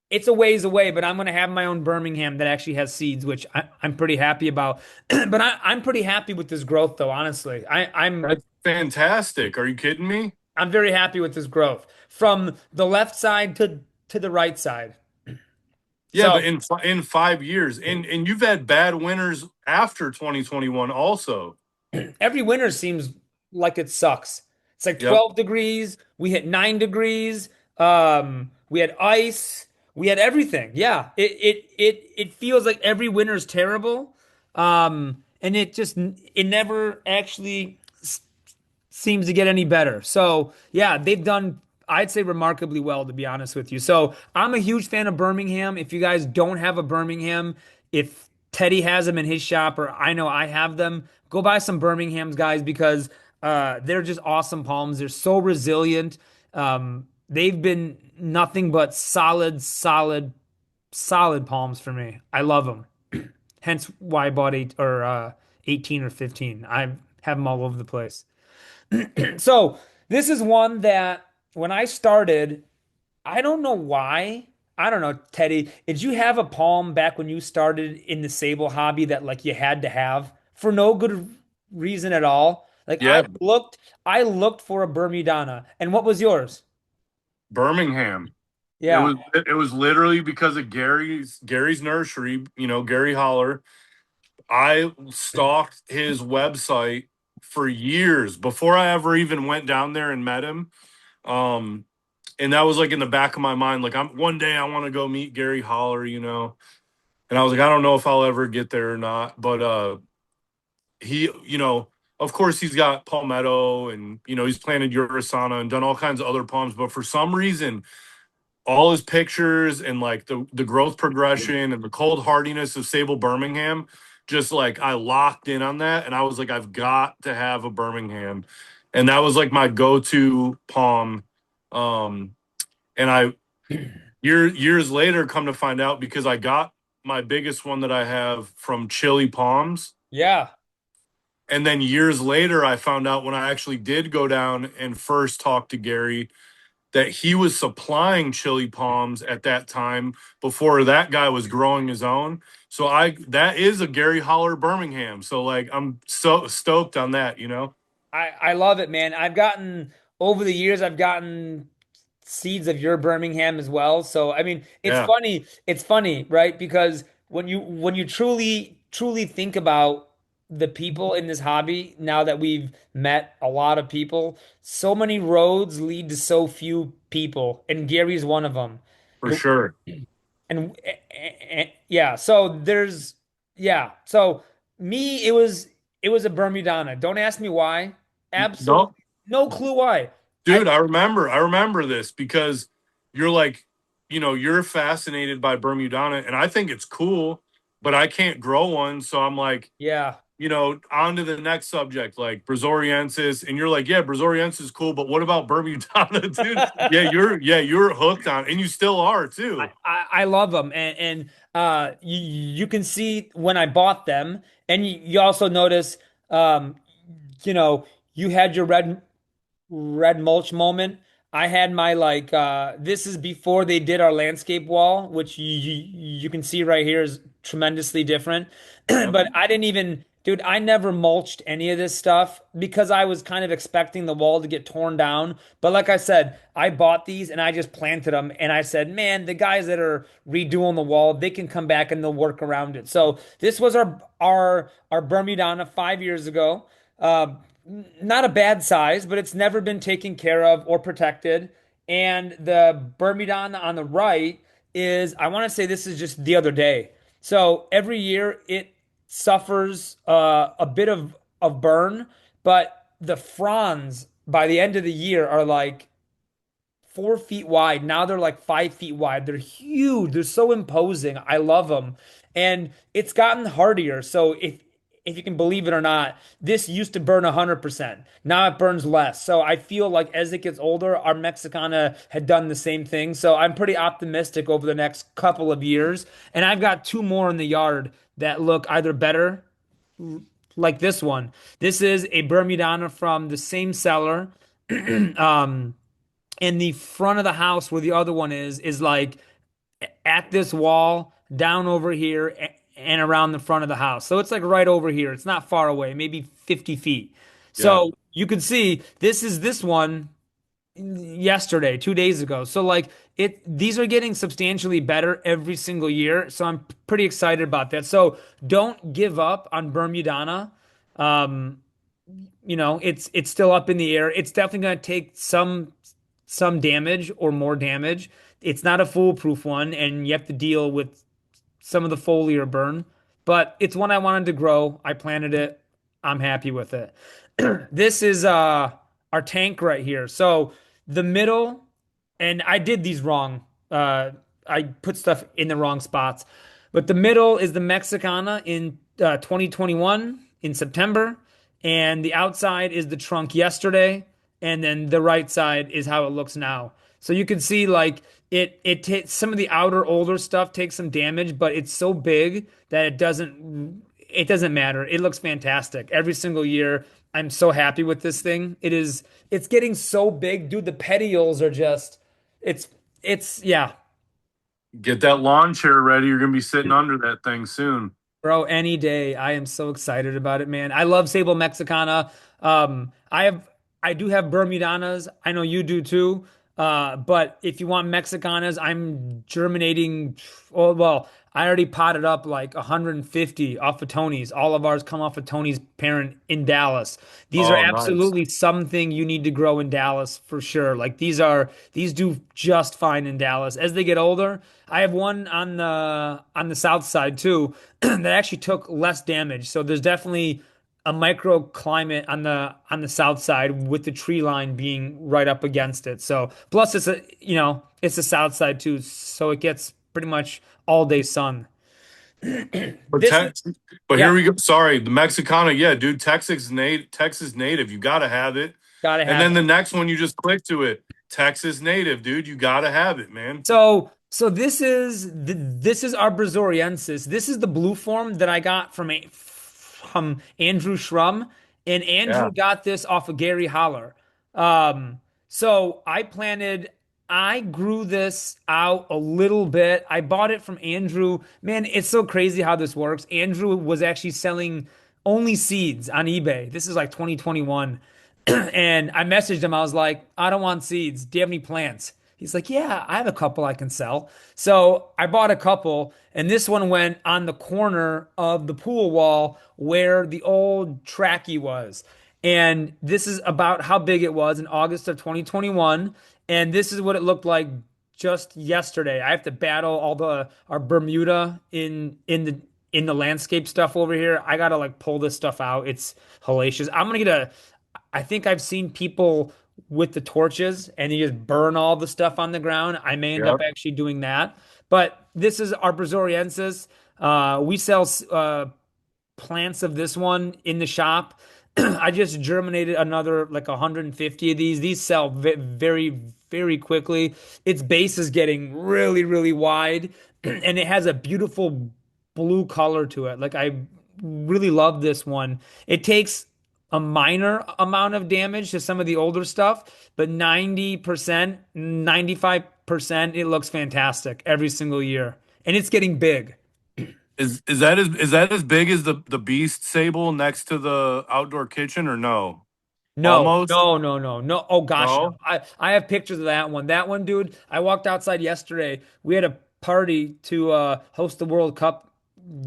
it's a ways away. But I'm gonna have my own Birmingham that actually has seeds, which I'm pretty happy about. But I'm pretty happy with this growth, though. Honestly, that's fantastic. Are you kidding me? I'm very happy with this growth from the left side to the right side. Yeah, So but in 5 years, and you've had bad winters after 2021 also. every winter seems like it sucks. It's like Yep, 12 degrees. We hit 9 degrees. We had ice. We had everything. Yeah. It feels like every winter is terrible. And it never actually seems to get any better. So yeah, they've done, I'd say, remarkably well, to be honest with you. So I'm a huge fan of Birmingham. If you guys don't have a Birmingham, if Teddy has them in his shop, or I know I have them, go buy some Birminghams, guys, because they're just awesome palms. They're so resilient. They've been nothing but solid palms for me. I love them. Hence why I bought 18 or 15. I have them all over the place. So this is one that when I started, I don't know why. I don't know, Teddy. Did you have a palm back when you started in the sable hobby that like you had to have for no good reason at all? Like yeah, I looked for a Bermudana. And what was yours? Birmingham. Yeah. It was literally because of Gary's nursery. Gary Holler. I stalked his website for years before I ever even went down there and met him. Um, and that was like in the back of my mind, like I'm one day I want to go meet Gary Holler. And I was like, I don't know if I'll ever get there or not. But he, of course he's got palmetto and he's planted Urasana and done all kinds of other palms, but for some reason all his pictures and like the growth progression and the cold hardiness of Sable Birmingham, just like I locked in on that, and I was like, I've got to have a Birmingham, and that was like my go-to palm. Um, and I years later come to find out because I got my biggest one that I have from Chili Palms. Yeah. And then years later, I found out when I actually did go down and first talk to Gary that he was supplying chili palms at that time before that guy was growing his own. So that is a Gary Holler Birmingham. So like I'm so stoked on that. I love it, man. Over the years, I've gotten seeds of your Birmingham as well. So I mean, Yeah, it's funny, right? Because when you truly think about the people in this hobby, now that we've met a lot of people, so many roads lead to so few people, and Gary's one of them. for sure. Yeah, so so me, it was a Bermudana. Don't ask me why. Absolutely No, no clue why. I dude, I remember this because you're like, you're fascinated by Bermudana and I think it's cool, but I can't grow one. So I'm like, Yeah. on to the next subject, like Brazoriensis, and you're like, yeah, Brazoriensis is cool, but what about Bermudana, dude? Yeah, you're hooked on, and you still are too. I love them, and you can see when I bought them, and you also notice, um, you know, you had your red mulch moment. I had my like this is before they did our landscape wall, which you can see right here is tremendously different. Yep, But I didn't even, dude, I never mulched any of this stuff because I was kind of expecting the wall to get torn down. But like I said, I bought these and I just planted them and I said, man, the guys that are redoing the wall, they can come back and they'll work around it. So this was our Bermudana 5 years ago. Uh, Not a bad size, but it's never been taken care of or protected. And the Bermudan on the right is, I want to say this is just the other day. So every year it suffers a bit of burn, but the fronds by the end of the year are like 4 feet wide. Now they're like 5 feet wide. They're huge. They're so imposing. I love them. And it's gotten hardier. So if you can believe it or not, this used to burn 100%. Now it burns less. So I feel like as it gets older, our Mexicana had done the same thing. So I'm pretty optimistic over the next couple of years. And I've got two more in the yard that look either better, like this one. This is a Bermudana from the same seller. um, and the front of the house where the other one is like at this wall down over here and around the front of the house. So it's like right over here. It's not far away, maybe 50 feet. Yeah. So you can see this is this one yesterday, 2 days ago. So like these are getting substantially better every single year. So I'm pretty excited about that. So don't give up on Bermudana. Um, it's still up in the air. It's definitely going to take some damage or more damage. It's not a foolproof one, and you have to deal with some of the foliar burn, but it's one I wanted to grow. I planted it. I'm happy with it. This is our tank right here. So the middle, and I did these wrong. I put stuff in the wrong spots. But the middle is the Mexicana in 2021 in September, and the outside is the trunk yesterday, and then the right side is how it looks now. So you can see like it takes some of the outer older stuff takes some damage, but it's so big that it doesn't matter. It looks fantastic every single year. I'm so happy with this thing. It's getting so big, dude. The petioles are just it's yeah, Get that lawn chair ready. You're gonna be sitting under that thing soon. bro, any day. I am so excited about it, man. I love Sabal Mexicana. I do have Bermudanas. I know you do too. But if you want Mexicanas, I'm germinating. Oh, well, I already potted up like 150 off of Tony's. All of ours come off of Tony's parent in Dallas. These are Oh, nice. absolutely something you need to grow in Dallas for sure. Like these do just fine in Dallas. As they get older, I have one on the south side too that actually took less damage. So there's definitely a microclimate on the south side with the tree line being right up against it. So plus it's the south side too, so it gets pretty much all day sun. But This is but yeah, here we go. Sorry, the Mexicana. Yeah, dude, Texas native. You gotta have it. gotta And have then it. the next one, you just click to it. Texas native, dude. You gotta have it, man. So this is our Brazoriensis. This is the blue form that I got from Andrew Schrum, and Andrew Yeah. got this off of Gary Holler. Um, so I grew this out a little bit. I bought it from Andrew. Man, it's so crazy how this works. Andrew was actually selling only seeds on eBay. This is like 2021. And I messaged him. I was like, I don't want seeds. Do you have any plants? He's like, yeah, I have a couple I can sell. So I bought a couple, and this one went on the corner of the pool wall where the old tracky was. And this is about how big it was in August of 2021. And this is what it looked like just yesterday. I have to battle all the our Bermuda in the landscape stuff over here. I gotta like pull this stuff out. It's hellacious. I think I've seen people with the torches and you just burn all the stuff on the ground. I may end up Yep. actually doing that. But this is our Brazoriensis. We sell plants of this one in the shop. I just germinated another like 150 of these. These sell very, very quickly. Its base is getting really, really wide, and it has a beautiful blue color to it. Like I really love this one. It takes a minor amount of damage to some of the older stuff, but 90%, 95%, it looks fantastic every single year. And it's getting big. Is that as big as the Beast Sable next to the outdoor kitchen or no? No, Almost? no, no, no, no. Oh gosh, no. No? I have pictures of that one. That one, dude. I walked outside yesterday. We had a party to host the World Cup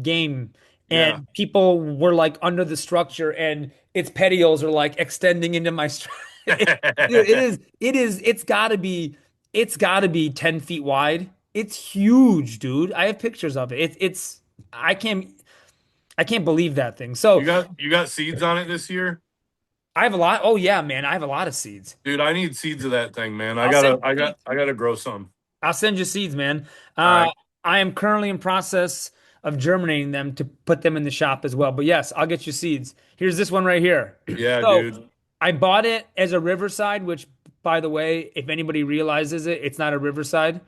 game, Yeah. and people were like under the structure, and its petioles are like extending into my. Dude, it's gotta be 10 feet wide. It's huge, dude. I have pictures of it. I can't believe that thing. So You got seeds on it this year? I have a lot. Oh yeah, man, I have a lot of seeds. Dude, I need seeds of that thing, man. I'll send you seeds. I gotta grow some. I'll send you seeds, man. All Uh, right. I am currently in process of germinating them to put them in the shop as well. But yes, I'll get you seeds. Here's this one right here. Yeah, So dude. I bought it as a Riverside, which, by the way, if anybody realizes it, it's not a Riverside.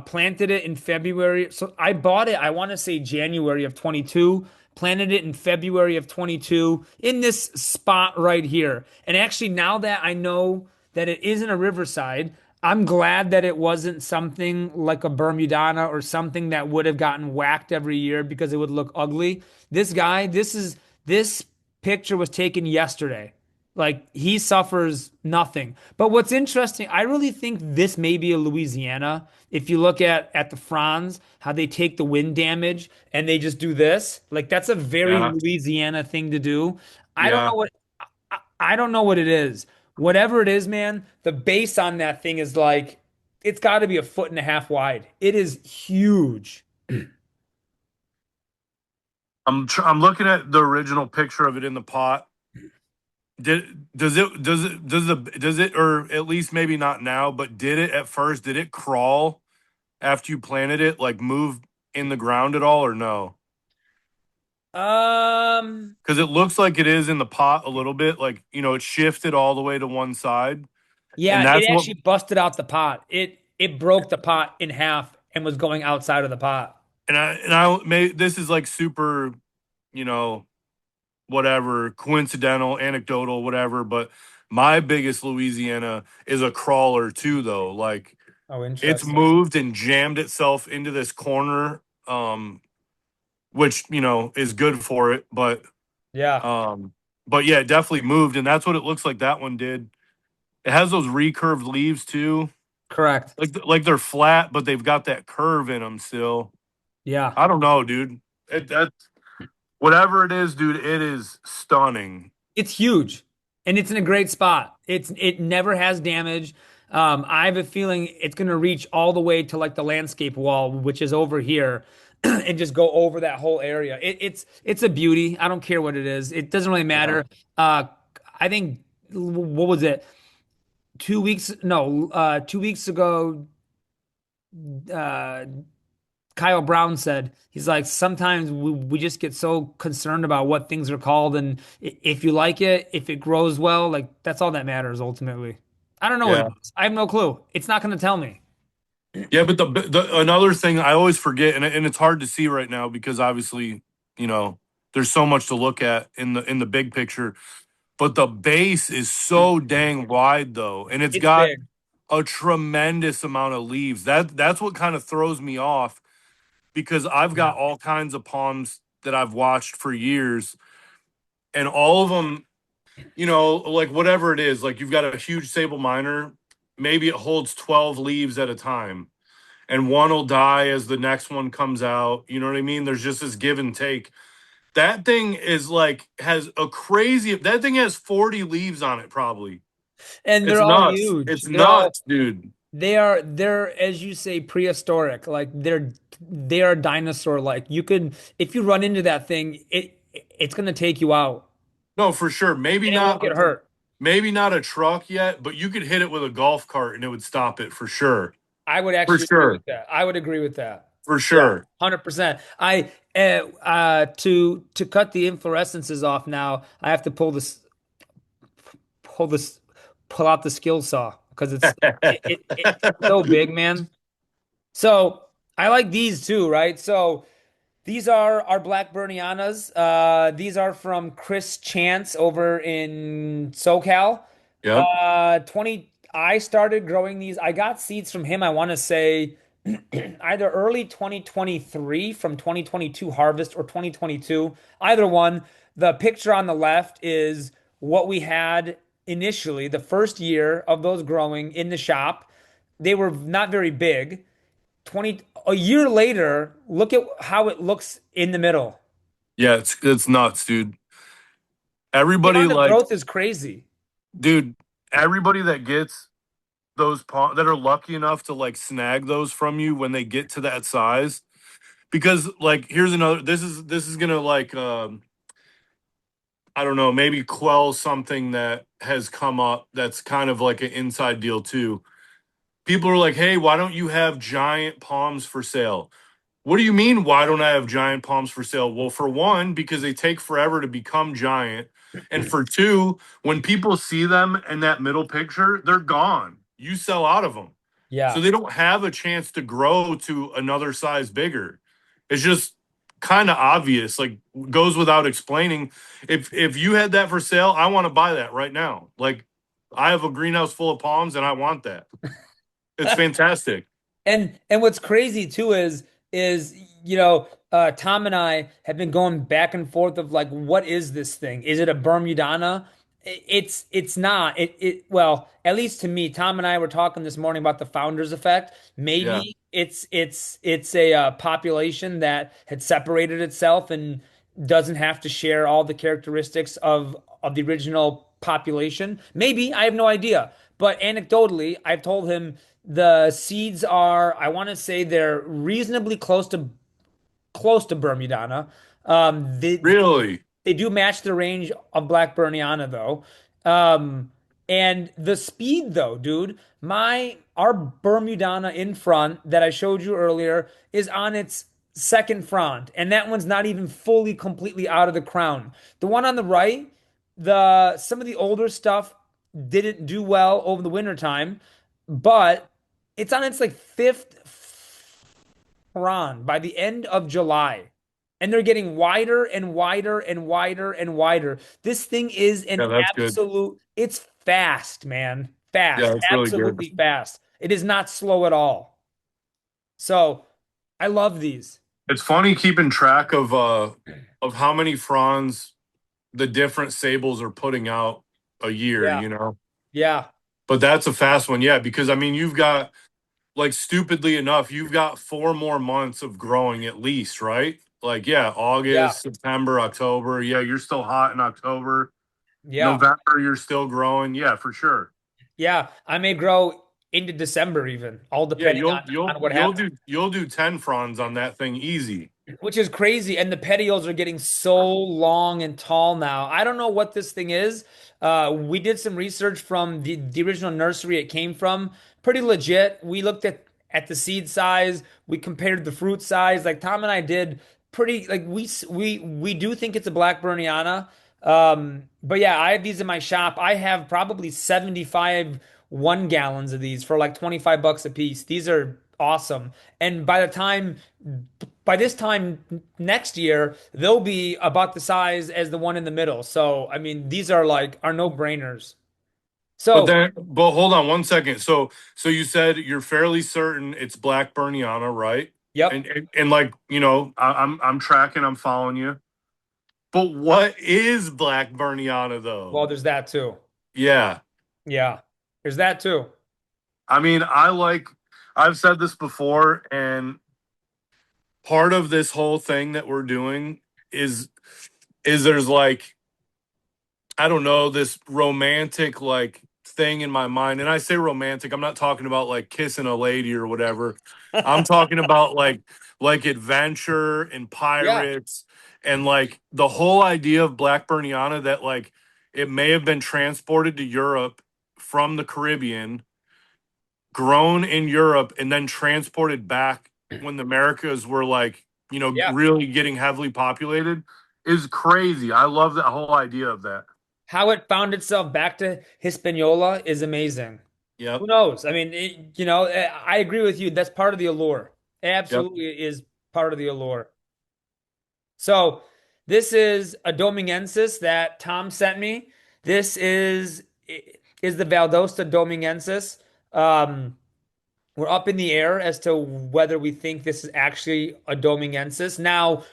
Planted it in February. So I bought it, I want to say January of 22. Planted it in February of 22 in this spot right here. And actually, now that I know that it isn't a Riverside, I'm glad that it wasn't something like a Bermudana or something that would have gotten whacked every year because it would look ugly. This guy, this picture was taken yesterday. Like he suffers nothing. But what's interesting, I really think this may be a Louisiana. If you look at the fronds, how they take the wind damage and they just do this, like that's a very Yeah. Louisiana thing to do. I don't know Yeah. what I don't know what it is. Whatever it is, man, the base on that thing is like it's got to be a foot and a half wide. It is huge. I'm looking at the original picture of it in the pot. Does it or at least maybe not now, but did it at first? Did it crawl after you planted it, like move in the ground at all or no? Um, Because it looks like it is in the pot a little bit, like it shifted all the way to one side, and yeah, that's it what. actually busted out the pot. It broke the pot in half and was going outside of the pot. And I may this is like super, you know, whatever, coincidental, anecdotal, whatever. But my biggest Louisiana is a crawler too, though. Like Oh, it's interesting. moved and jammed itself into this corner, which is good for it. Yeah, Um, but yeah, it definitely moved, and that's what it looks like that one did. It has those recurved leaves too, correct. like they're flat, but they've got that curve in them still. Yeah. I don't know, dude. That whatever it is, dude, it is stunning. It's huge and it's in a great spot. It never has damage. I have a feeling it's going to reach all the way to like the landscape wall, which is over here, and just go over that whole area. It's a beauty. I don't care what it is. It doesn't really Yeah. matter. I think what was it? 2 weeks? No, 2 weeks ago, uh, Kyle Brown said, he's like, sometimes we just get so concerned about what things are called. And if you like it, if it grows well, like that's all that matters ultimately. I don't know what it Yeah. is. I have no clue. It's not going to tell me. Yeah, but the another thing I always forget, and it's hard to see right now because obviously, you know, there's so much to look at in the big picture. But the base is so dang wide though, and it's It's got big. a tremendous amount of leaves. That's what kind of throws me off because I've Yeah. got all kinds of palms that I've watched for years, and all of them, like whatever it is, like you've got a huge sable minor, maybe it holds 12 leaves at a time and one will die as the next one comes out. You know what I mean? There's just this give and take. That thing is like has a crazy that thing has 40 leaves on it probably. And It's they're all nuts. huge. It's nuts, dude. They're, as you say, prehistoric. Like they are dinosaur like. You could, if you run into that thing, it's going to take you out No, for sure. and it won't get hurt. Maybe not a truck yet, but you could hit it with a golf cart and it would stop it for sure. I would For actually agree with sure. that. I would agree with that. For Yeah, sure. 100%. I to cut the inflorescences off now, I have to pull this pull out the skill saw because it's so big, man. So I like these too, right? So these are our Black Bernianas. These are from Chris Chance over in SoCal. Yep. 20, I started growing these. I got seeds from him, I want to say either early 2023 from 2022 harvest or 2022. Either one. The picture on the left is what we had initially, the first year of those growing in the shop. They were not very big. 20 a year later, look at how it looks in the middle. Yeah, it's nuts, dude. The Everybody amount of like, growth is crazy. dude, everybody that gets those that are lucky enough to like snag those from you when they get to that size, because like here's another, this is gonna like I don't know, maybe quell something that has come up that's kind of like an inside deal too. People are like, "Hey, why don't you have giant palms for sale?" What do you mean, why don't I have giant palms for sale? Well, for one, because they take forever to become giant. And for two, when people see them in that middle picture, they're gone. You sell out of them. So Yeah. they don't have a chance to grow to another size bigger. It's just kind of obvious, like goes without explaining. If you had that for sale, I want to buy that right now. Like I have a greenhouse full of palms and I want that. It's fantastic. And what's crazy too is Tom and I have been going back and forth of like, what is this thing? Is it a Bermudana? It's not. Well, at least to me, Tom and I were talking this morning about the founder's effect. Yeah. Maybe it's a population that had separated itself and doesn't have to share all the characteristics of the original population. Maybe, I have no idea. But anecdotally, I've told him the seeds are, I want to say they're reasonably close to Bermudana. They Really? they do match the range of Black Berniana though. Um, and the speed though, dude, our Bermudana in front that I showed you earlier is on its second front, and that one's not even fully completely out of the crown. The one on the right, the some of the older stuff didn't do well over the winter time, but it's on its like fifth Quran by the end of July. And they're getting wider and wider and wider and wider. This thing is Yeah, an that's good. absolute, it's fast, man. Yeah, Fast, it's really good. absolutely fast. It is not slow at all. So I love these. It's funny keeping track of how many fronds the different sables are putting out a year, Yeah. you know. Yeah. But that's a fast one, yeah, because I mean you've got like stupidly enough, you've got 4 more months of growing at least, right? Like, yeah, Yeah. August, September, October. Yeah, you're still hot in October. Yeah. November, you're still growing. Yeah, for sure. Yeah. I may grow into December even, all Yeah, depending on what happens. you'll do 10 fronds on that thing easy. Which is crazy. And the petioles are getting so long and tall now. I don't know what this thing is. We did some research from the original nursery it came from. Pretty legit. We looked at the seed size. We compared the fruit size. Like Tom and I did pretty like we do think it's a Black Berniana. But yeah, I have these in my shop. I have probably 75 1 gallons of these for like 25 bucks a piece. These are awesome. And by this time next year, they'll be about the size as the one in the middle. So, I mean, these are like are no-brainers. So, But hold on 1 second. So you said you're fairly certain it's Black Berniana, right? yep. And like, I'm tracking, I'm following you. But what is Black Berniana though? Well, there's that too. Yeah. Yeah. There's that too. I mean, I've said this before, and part of this whole thing that we're doing is there's like, I don't know, this romantic like thing in my mind. And I say romantic, I'm not talking about like kissing a lady or whatever. I'm talking about like adventure and Yeah. pirates and like the whole idea of Black Berniana that like it may have been transported to Europe from the Caribbean, grown in Europe, and then transported back when the Americas were like, Yeah. really getting heavily populated is crazy. I love that whole idea of that. How it found itself back to Hispaniola is amazing. Who Yep. knows? I mean, I agree with you. That's part of the allure. It Yep. absolutely is part of the allure. So this is a Domingensis that Tom sent me. This is the Valdosta Domingensis. Um, we're up in the air as to whether we think this is actually a Domingensis. Now,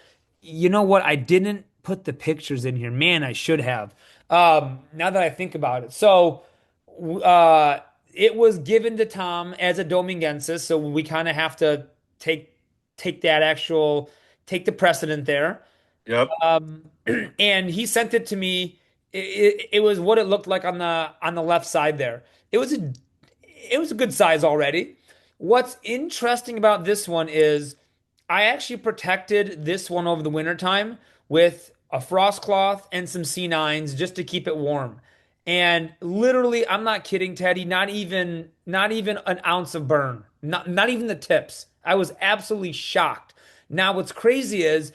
you know what? I didn't put the pictures in here. Man, I should have. Now that I think about it. So, uh, it was given to Tom as a Domingensis, so we kind of have to take take that actual take the precedent there. Yep. Um, and he sent it to me. It was what it looked like on the left side there. It was a good size already. What's interesting about this one is I actually protected this one over the winter time with a frost cloth, and some C9s just to keep it warm. And literally, I'm not kidding, Teddy, not even an ounce of burn. Not even the tips. I was absolutely shocked. Now, what's crazy is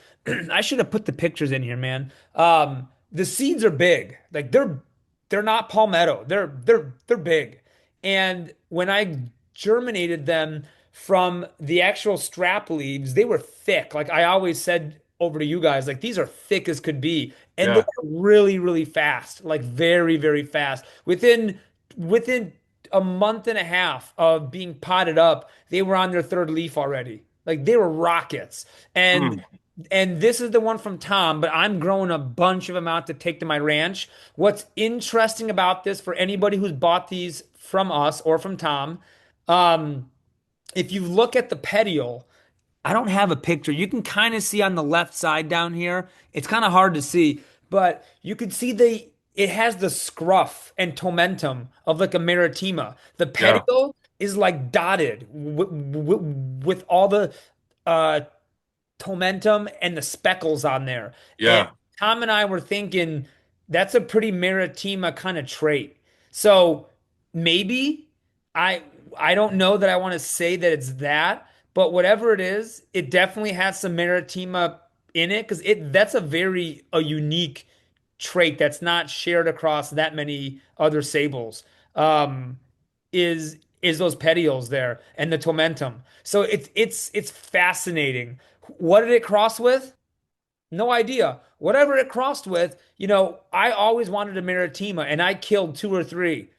I should have put the pictures in here, man. The seeds are big. Like they're not palmetto. They're big. And when I germinated them from the actual strap leaves, they were thick. Like I always said over to you guys, like these are thick as could be. And they're Yeah. really, really fast, like very, very fast. Within a month and a half of being potted up, they were on their third leaf already. Like they were rockets. And Mm. and this is the one from Tom, but I'm growing a bunch of them out to take to my ranch. What's interesting about this for anybody who's bought these from us or from Tom, um, if you look at the petiole, I don't have a picture. You can kind of see on the left side down here. It's kind of hard to see, but you can see it has the scruff and tomentum of like a maritima. The Yeah. petiole is like dotted with all the uh tomentum and the speckles on there. And Yeah. Tom and I were thinking that's a pretty Maritima kind of trait. So maybe I I don't know that I want to say that it's that, but whatever it is, it definitely has some Maritima in it because it that's a unique trait that's not shared across that many other sables. Um, is those petioles there and the tomentum. So it's fascinating. What did it cross with? No idea. Whatever it crossed with, I always wanted a Maritima and I killed two or three,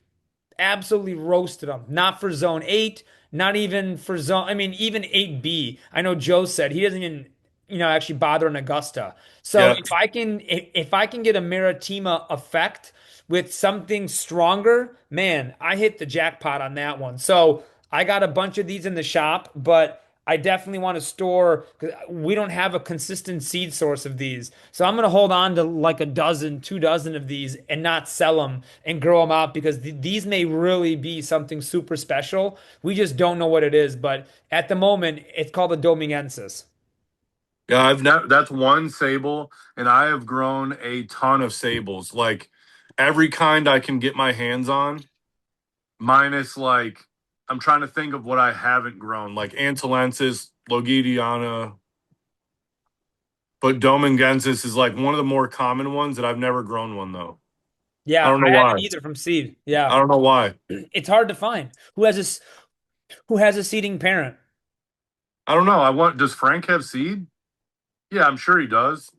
absolutely roasted them. Not for zone 8, not even for zone, I mean, even 8B. I know Joe said he doesn't even, actually bother in Augusta. So Yeah. if I can get a Maritima effect with something stronger, man, I hit the jackpot on that one. So I got a bunch of these in the shop, but I definitely want to store because we don't have a consistent seed source of these. So I'm going to hold on to like a dozen, 2 dozen of these and not sell them and grow them out because these may really be something super special. We just don't know what it is. But at the moment, it's called a Dominguensis. Yeah. I've never, that's one sable, and I have grown a ton of sables, like every kind I can get my hands on, minus like, I'm trying to think of what I haven't grown, like Antilensis, Logidiana, but Dominguensis is like one of the more common ones that I've never grown one though. I Yeah, don't know I why. haven't either from seed. Yeah, I don't know why. it's hard to find who has a seeding parent. I don't know. I want, does Frank have seed? Yeah, I'm sure he does.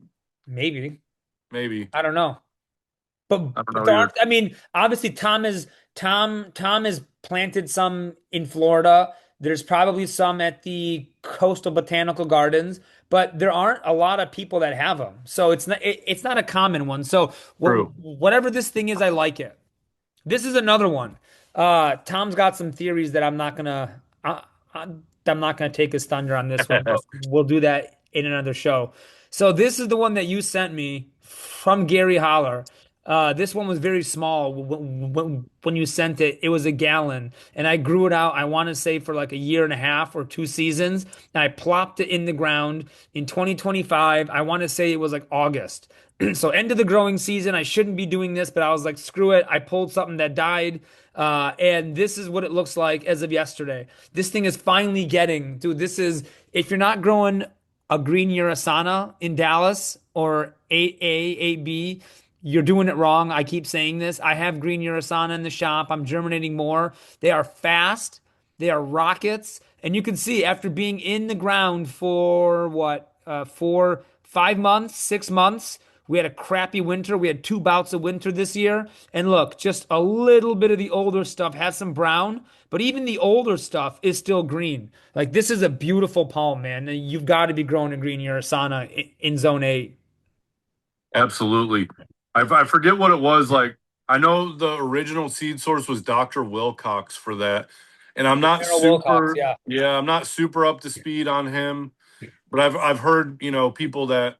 Maybe. Maybe. I don't know. But I don't but know there aren't. either. I mean, obviously, Tom has planted some in Florida. There's probably some at the Coastal Botanical Gardens, but there aren't a lot of people that have them. So it's not a common one. So True. whatever this thing is, I like it. This is another one. Tom's got some theories that I, I'm not gonna take his thunder on this one, but we'll do that in another show. So this is the one that you sent me from Gary Holler. This one was very small when you sent it. It was a gallon, and I grew it out. I want to say for like a year and a half or 2 seasons. And I plopped it in the ground in 2025. I want to say it was like August. So end of the growing season. I shouldn't be doing this, but I was like, screw it. I pulled something that died. And this is what it looks like as of yesterday. This thing is finally getting, dude. This is if you're not growing a green Urasana in Dallas or 8A, 8B, you're doing it wrong. I keep saying this. I have green Urasana in the shop. I'm germinating more. They are fast. They are rockets. And you can see after being in the ground for what, 5 months, 6 months, we had a crappy winter. We had 2 bouts of winter this year. And look, just a little bit of the older stuff has some brown, but even the older stuff is still green. Like this is a beautiful palm, man. You've got to be growing a green Urasana in zone 8. Absolutely. I forget what it was. Like, I know the original seed source was Dr. Wilcox for that. And I'm not Harold Wilcox, super, yeah. yeah, I'm not super up to speed on him, but I've heard, people that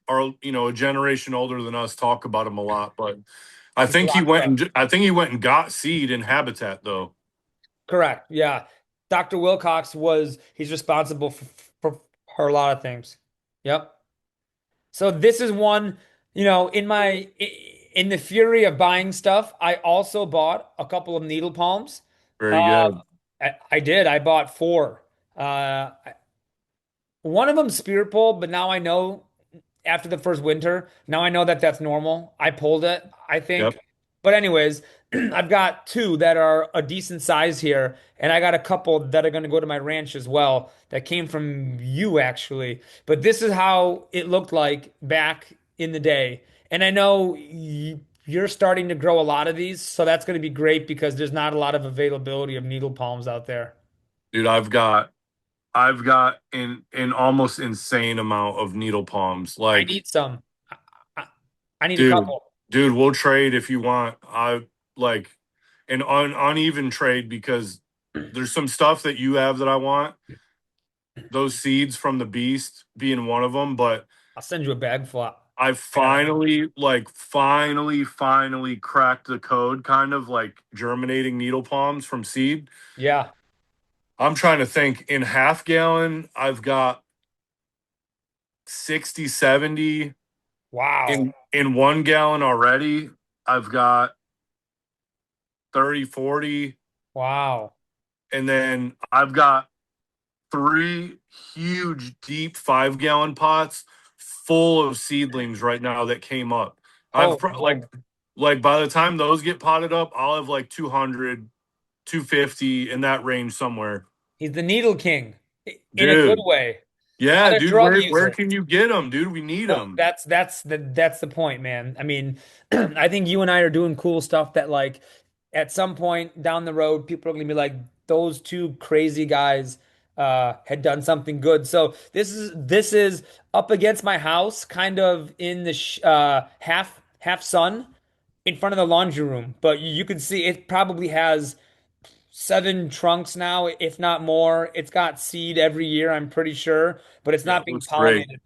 are, a generation older than us talk about him a lot. But He's a rock star. I think he went and got seed in Habitat though. Correct. Yeah. Dr. Wilcox he's responsible for a lot of things. Yep. So this is one, in the fury of buying stuff, I also bought a couple of needle palms. Very Um, good. I did. I bought four. Uh, One of them spear pulled, but now I know after the first winter, now I know that that's normal. I pulled it, I think. Yep. But anyways, I've got two that are a decent size here, and I got a couple that are going to go to my ranch as well that came from you actually. But this is how it looked like back in the day. And I know you're starting to grow a lot of these, so that's going to be great because there's not a lot of availability of needle palms out there. Dude, I've got an almost insane amount of needle palms. I Like, need some. I, I I need a dude, couple. dude, we'll trade if you want. I like an uneven trade because there's some stuff that you have that I want. Those seeds from the beast being one of them, but I'll send you a bag full. I I got it. finally cracked the code, kind of like germinating needle palms from seed. Yeah. I'm trying to think in half gallon, I've got 60, 70. Wow. In 1 gallon already, I've got 30, 40. Wow. And then I've got three huge, deep 5 gallon pots full of seedlings right now that came up. I've Oh, pro- like by the time those get potted up, I'll have like 200, 250 in that range somewhere. he's the needle king in a good Dude. way, Yeah, not a dude, drug where user. can you get them, dude? We need Well, them. that's the point, man. I mean, I think you and I are doing cool stuff that like at some point down the road, people are gonna be like, those two crazy guys had done something good. So this is up against my house, kind of in the half sun in front of the laundry room. But you can see it probably has seven trunks now, if not more. It's got seed every year, I'm pretty sure, but it's Yeah, not it being looks great. pollinated.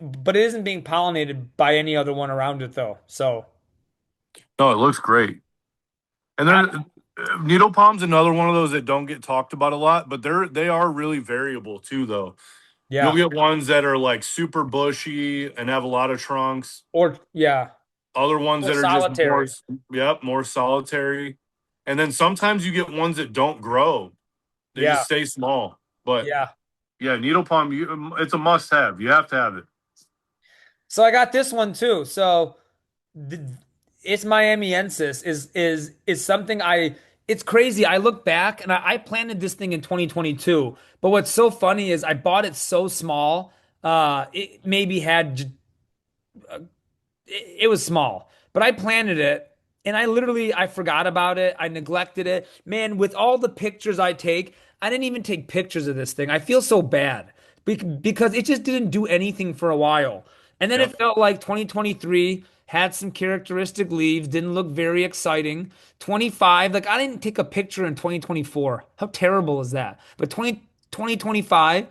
But it isn't being pollinated by any other one around it though. So No, it looks great. And I, needle palm's another one of those that don't get talked about a lot, but they are really variable too, though. You'll yeah, get ones that are like super bushy and have a lot of trunks. or yeah, Other ones or that are just more, solitary. yep, more solitary. And then sometimes you get ones that don't grow; they just Yeah, stay small. But yeah. yeah, needle palm, it's a must have. You have to have it. So I got this one too. So th- it's Miamiensis is something I it's crazy. I look back and I planted this thing in 2022. But what's so funny is I bought it so small. It maybe had it was small, but I planted it and I forgot about it. I neglected it. Man, with all the pictures I take, I didn't even take pictures of this thing. I feel so bad because it just didn't do anything for a while. And then Yep. it felt like 2023 had some characteristic leaves, didn't look very exciting. 25, like I didn't take a picture in 2024. How terrible is that? But 2025,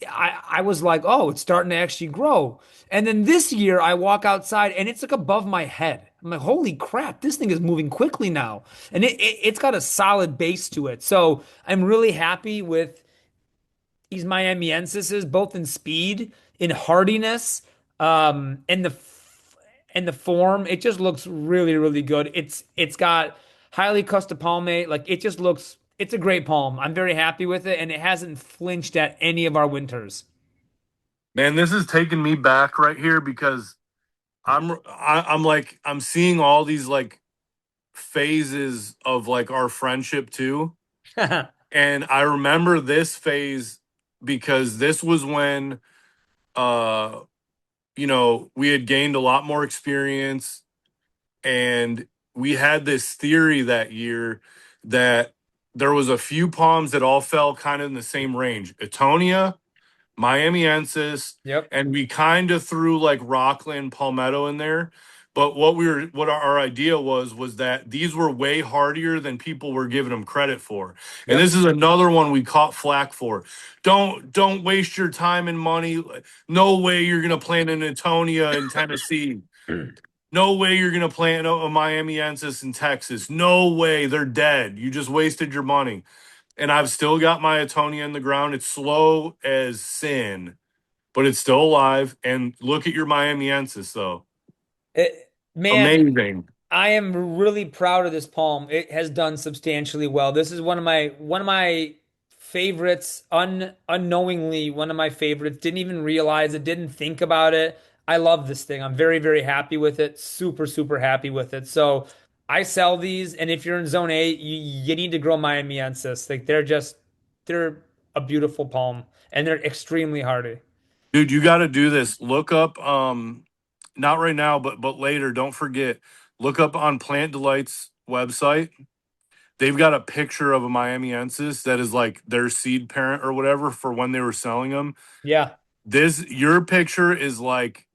I was like, oh, it's starting to actually grow. And then this year I walk outside and it's like above my head. I'm like, holy crap, this thing is moving quickly now. And it's got a solid base to it. So I'm really happy with these Miamienses, both in speed, in hardiness, and the form. It just looks really, really good. It's got highly custom palmate. Like it just looks, it's a great palm. I'm very happy with it, and it hasn't flinched at any of our winters. Man, this is taking me back right here because I'm like I'm seeing all these like phases of like our friendship too. And I remember this phase because this was when uh we had gained a lot more experience, and we had this theory that year that there was a few palms that all fell kind of in the same range. Etonia, Miamiensis, Yep. and we kind of threw like Rockland Palmetto in there. But what our idea was that these were way hardier than people were giving them credit for. And Yep. this is another one we caught flack for. Don't waste your time and money. No way you're gonna plant an Etonia in Tennessee. No way you're gonna plant a Miamiensis in Texas. No way, they're dead. You just wasted your money. And I've still got my Etonia in the ground. It's slow as sin, but it's still alive. And look at your Miamiensis, though. Man, Amazing. I am really proud of this palm. It has done substantially well. This is one of my favorites, unknowingly one of my favorites. Didn't even realize it, didn't think about it. I love this thing. I'm very, very happy with it. Super, super happy with it. So I sell these, and if you're in zone A, you need to grow Miamiensis. Like they're a beautiful palm and they're extremely hardy. Dude, you got to do this. Look up, not right now, but later. Don't forget, look up on Plant Delight's website. They've got a picture of a Miamiensis that is like their seed parent or whatever for when they were selling them. Yeah. Your picture is like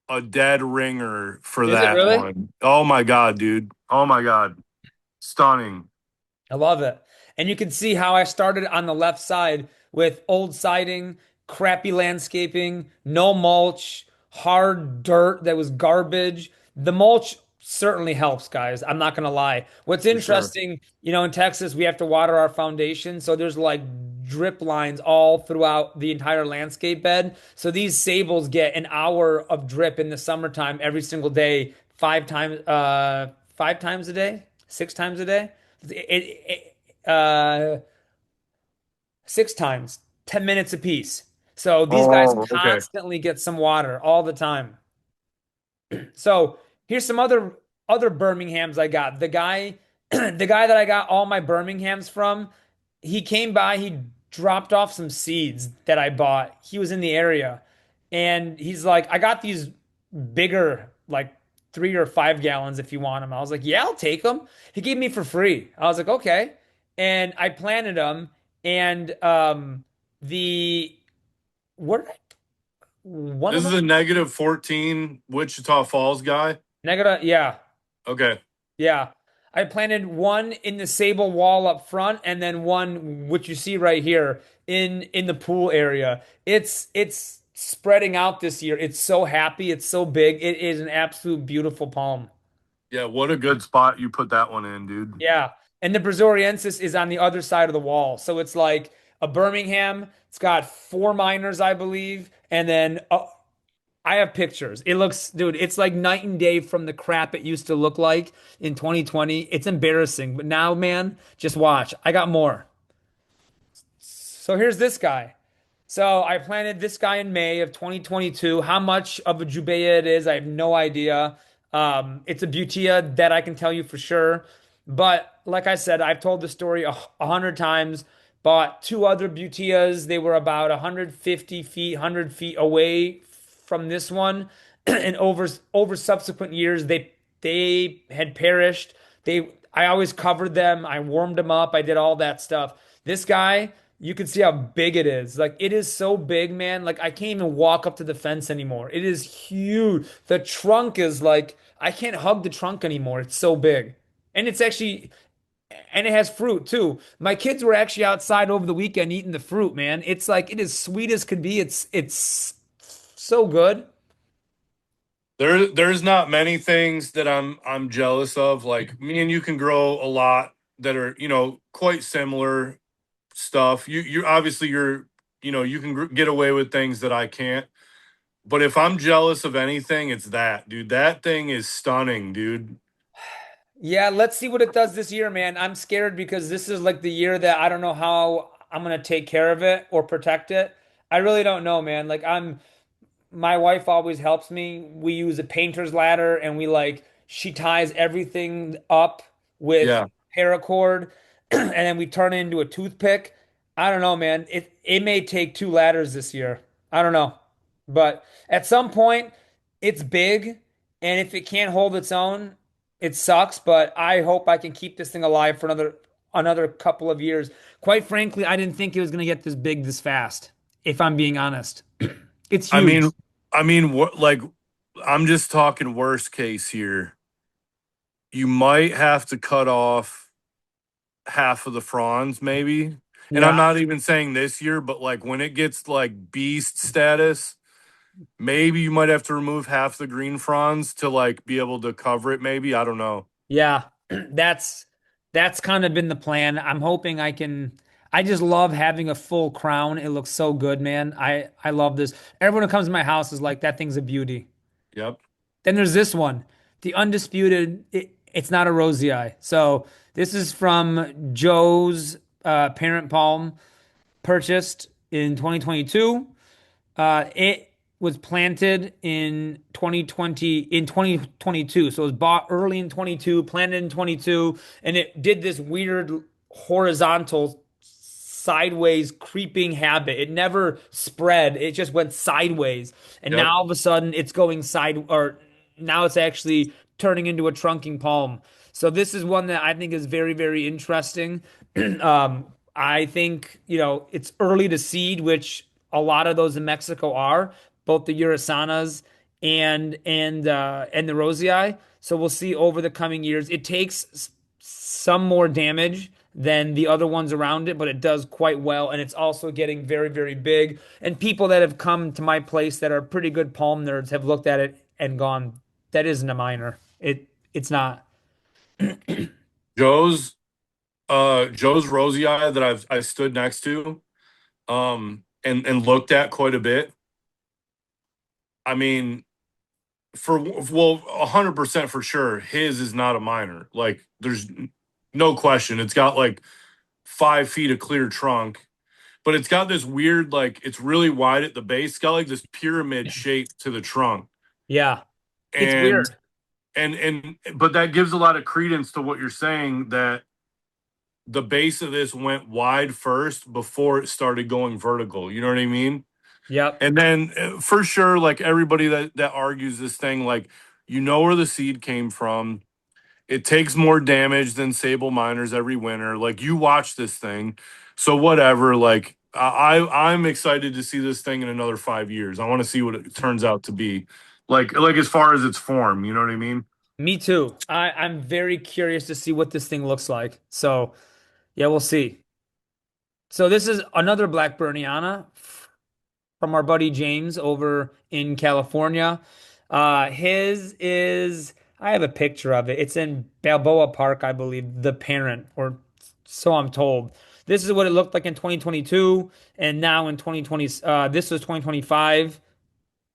a dead ringer for Is it that really? one. Oh my god, dude. Oh my god. Stunning. I love it. And you can see how I started on the left side with old siding, crappy landscaping, no mulch, hard dirt that was garbage. The mulch certainly helps, guys. I'm not going to lie. What's For sure. interesting, in Texas, we have to water our foundation. So there's like drip lines all throughout the entire landscape bed. So these sables get an hour of drip in the summertime every single day, 5 times a day, 6 times a day. It 6 times, 10 minutes apiece. So these guys Oh, okay. constantly get some water all the time. So here's some other Birminghams I got. The guy, the guy that I got all my Birminghams from, he came by, he dropped off some seeds that I bought. He was in the area. And he's like, I got these bigger, like 3 or 5 gallons if you want them. I was like, yeah, I'll take them. He gave me for free. I was like, okay. And I planted them. And the what one of This them is a negative 14 Wichita Falls guy. negative, yeah. Okay. Yeah. I planted one in the sable wall up front and then one which you see right here in the pool area. It's spreading out this year. It's so happy. It's so big. It is an absolute beautiful palm. Yeah, what a good spot you put that one in, dude. Yeah. And the Brazoriensis is on the other side of the wall. So it's like a Birmingham. It's got four minors, I believe, and then I have pictures. It looks, dude, it's like night and day from the crap it used to look like in 2020. It's embarrassing. But now, man, just watch. I got more. So here's this guy. So I planted this guy in May of 2022. How much of a Jubea it is, I have no idea. It's a Butia that I can tell you for sure. But like I said, I've told the story a hundred times. Bought two other Butias. They were about 150 feet, 100 feet away from this one. And over subsequent years, they had perished. I always covered them. I warmed them up. I did all that stuff. This guy, you can see how big it is. Like it is so big, man. Like I can't even walk up to the fence anymore. It is huge. The trunk is like I can't hug the trunk anymore. It's so big. And it's actually and it has fruit too. My kids were actually outside over the weekend eating the fruit, man. It's like it is sweet as could be. It's so good. There's not many things that I'm jealous of. Like me and you can grow a lot that are, quite similar stuff. You obviously you can get away with things that I can't. But if I'm jealous of anything, it's that, dude. That thing is stunning, dude. Yeah, let's see what it does this year, man. I'm scared because this is like the year that I don't know how I'm gonna take care of it or protect it. I really don't know, man. My wife always helps me. We use a painter's ladder and she ties everything up with Yeah. paracord and then we turn it into a toothpick. I don't know, man. It may take two ladders this year. I don't know. But at some point it's big and if it can't hold its own, it sucks, but I hope I can keep this thing alive for another couple of years. Quite frankly, I didn't think it was going to get this big this fast, if I'm being honest. It's I huge. mean, what like I'm just talking worst case here. You might have to cut off half of the fronds, maybe. And Yeah. I'm not even saying this year, but like when it gets like beast status, maybe you might have to remove half the green fronds to like be able to cover it. Maybe I don't know. Yeah, that's kind of been the plan. I'm hoping I can. I just love having a full crown. It looks so good, man. I love this. Everyone who comes to my house is like, that thing's a beauty. Yep. Then there's this one, the undisputed. It's not a rosy eye. So this is from Joe's parent palm, purchased in 2022. It was planted in 2022. So it was bought early in 22, planted in 22, and it did this weird horizontal sideways creeping habit. It never spread. It just went sideways. And Yep. now all of a sudden it's going or now it's actually turning into a trunking palm. So this is one that I think is very, very interesting. I think, it's early to seed, which a lot of those in Mexico are, both the Urasanas and the Rosii. So we'll see over the coming years. It takes some more damage than the other ones around it, but it does quite well. And it's also getting very, very big. And people that have come to my place that are pretty good palm nerds have looked at it and gone, that isn't a minor. It's not. Joe's Joe's rosy eye that I stood next to and looked at quite a bit. I mean, for well, 100% for sure, his is not a minor. Like, there's no question. It's got like 5 feet of clear trunk, but it's got this weird, like, it's really wide at the base. It's got like this pyramid shape to the trunk, Yeah, it's and weird. but that gives a lot of credence to what you're saying, that the base of this went wide first before it started going vertical. You know what I mean? Yep. And then for sure, like everybody that argues this thing, like, where the seed came from. It takes more damage than Sable Miners every winter. Like, you watch this thing, so whatever. Like, I'm excited to see this thing in another 5 years. I want to see what it turns out to be. Like as far as its form, you know what I mean? Me too. I'm very curious to see what this thing looks like. So, yeah, we'll see. So this is another Black Burniana from our buddy James over in California. His is, I have a picture of it. It's in Balboa Park, I believe, the parent, or so I'm told. This is what it looked like in 2022, and now in 2020, this was 2025.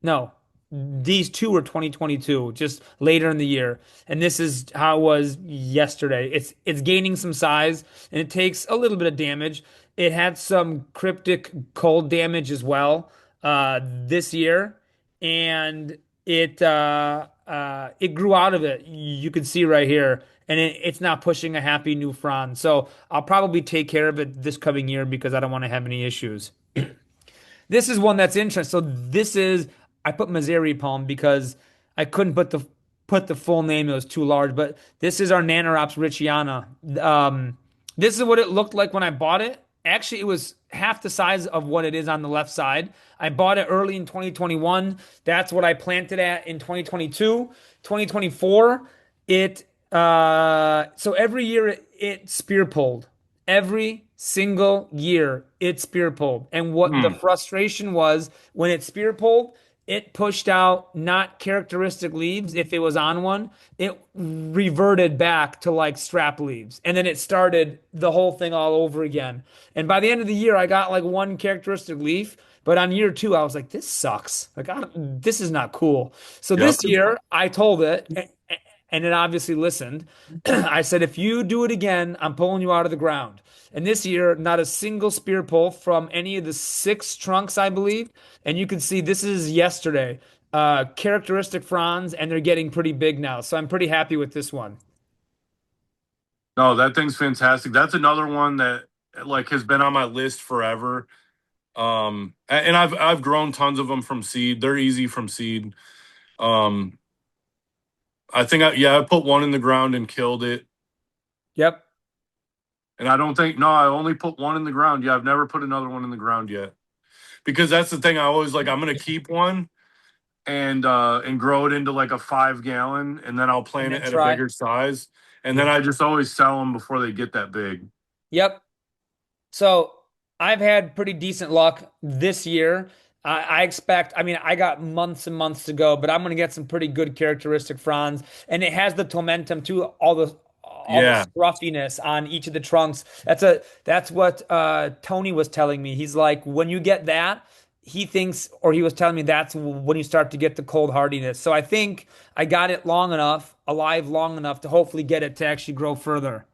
No, these two were 2022, just later in the year. And this is how it was yesterday. It's gaining some size and it takes a little bit of damage. It had some cryptic cold damage as well this year, and it grew out of it. You can see right here, and it's not pushing a happy new frond. So I'll probably take care of it this coming year because I don't want to have any issues. This is one that's interesting. So this is I put Missouri Palm because I couldn't put the full name. It was too large. But this is our Nanorops Richiana. This is what it looked like when I bought it. Actually, it was half the size of what it is on the left side. I bought it early in 2021. That's what I planted at in 2022. 2024, so every year it spear pulled. Every single year it spear pulled. And what the Hmm. frustration was when it spear pulled, it pushed out not characteristic leaves if it was on one. It reverted back to like strap leaves. And then it started the whole thing all over again. And by the end of the year, I got like one characteristic leaf. But on year two, I was like, this sucks. Like, this is not cool. So Yep. this year, I told it, and it obviously listened. I said, if you do it again, I'm pulling you out of the ground. And this year, not a single spear pull from any of the six trunks, I believe. And you can see this is yesterday. Characteristic fronds, and they're getting pretty big now. So I'm pretty happy with this one. No, that thing's fantastic. That's another one that, like, has been on my list forever. And I've grown tons of them from seed. They're easy from seed. Um, I think I put one in the ground and killed it. Yep. And I don't think, no, I only put one in the ground. Yeah, I've never put another one in the ground yet. Because that's the thing, I always like, I'm gonna keep one and grow it into like a 5 gallon, and then I'll And plant it then at a try. bigger size. And then Yeah. I just always sell them before they get that big. Yep. So I've had pretty decent luck this year. I expect, I mean, I got months and months to go, but I'm going to get some pretty good characteristic fronds. And it has the momentum too. all the Yeah. scruffiness on each of the trunks. That's what Tony was telling me. He's like, when you get that, he thinks, or he was telling me that's when you start to get the cold hardiness. So I think I got it long enough, alive long enough to hopefully get it to actually grow further.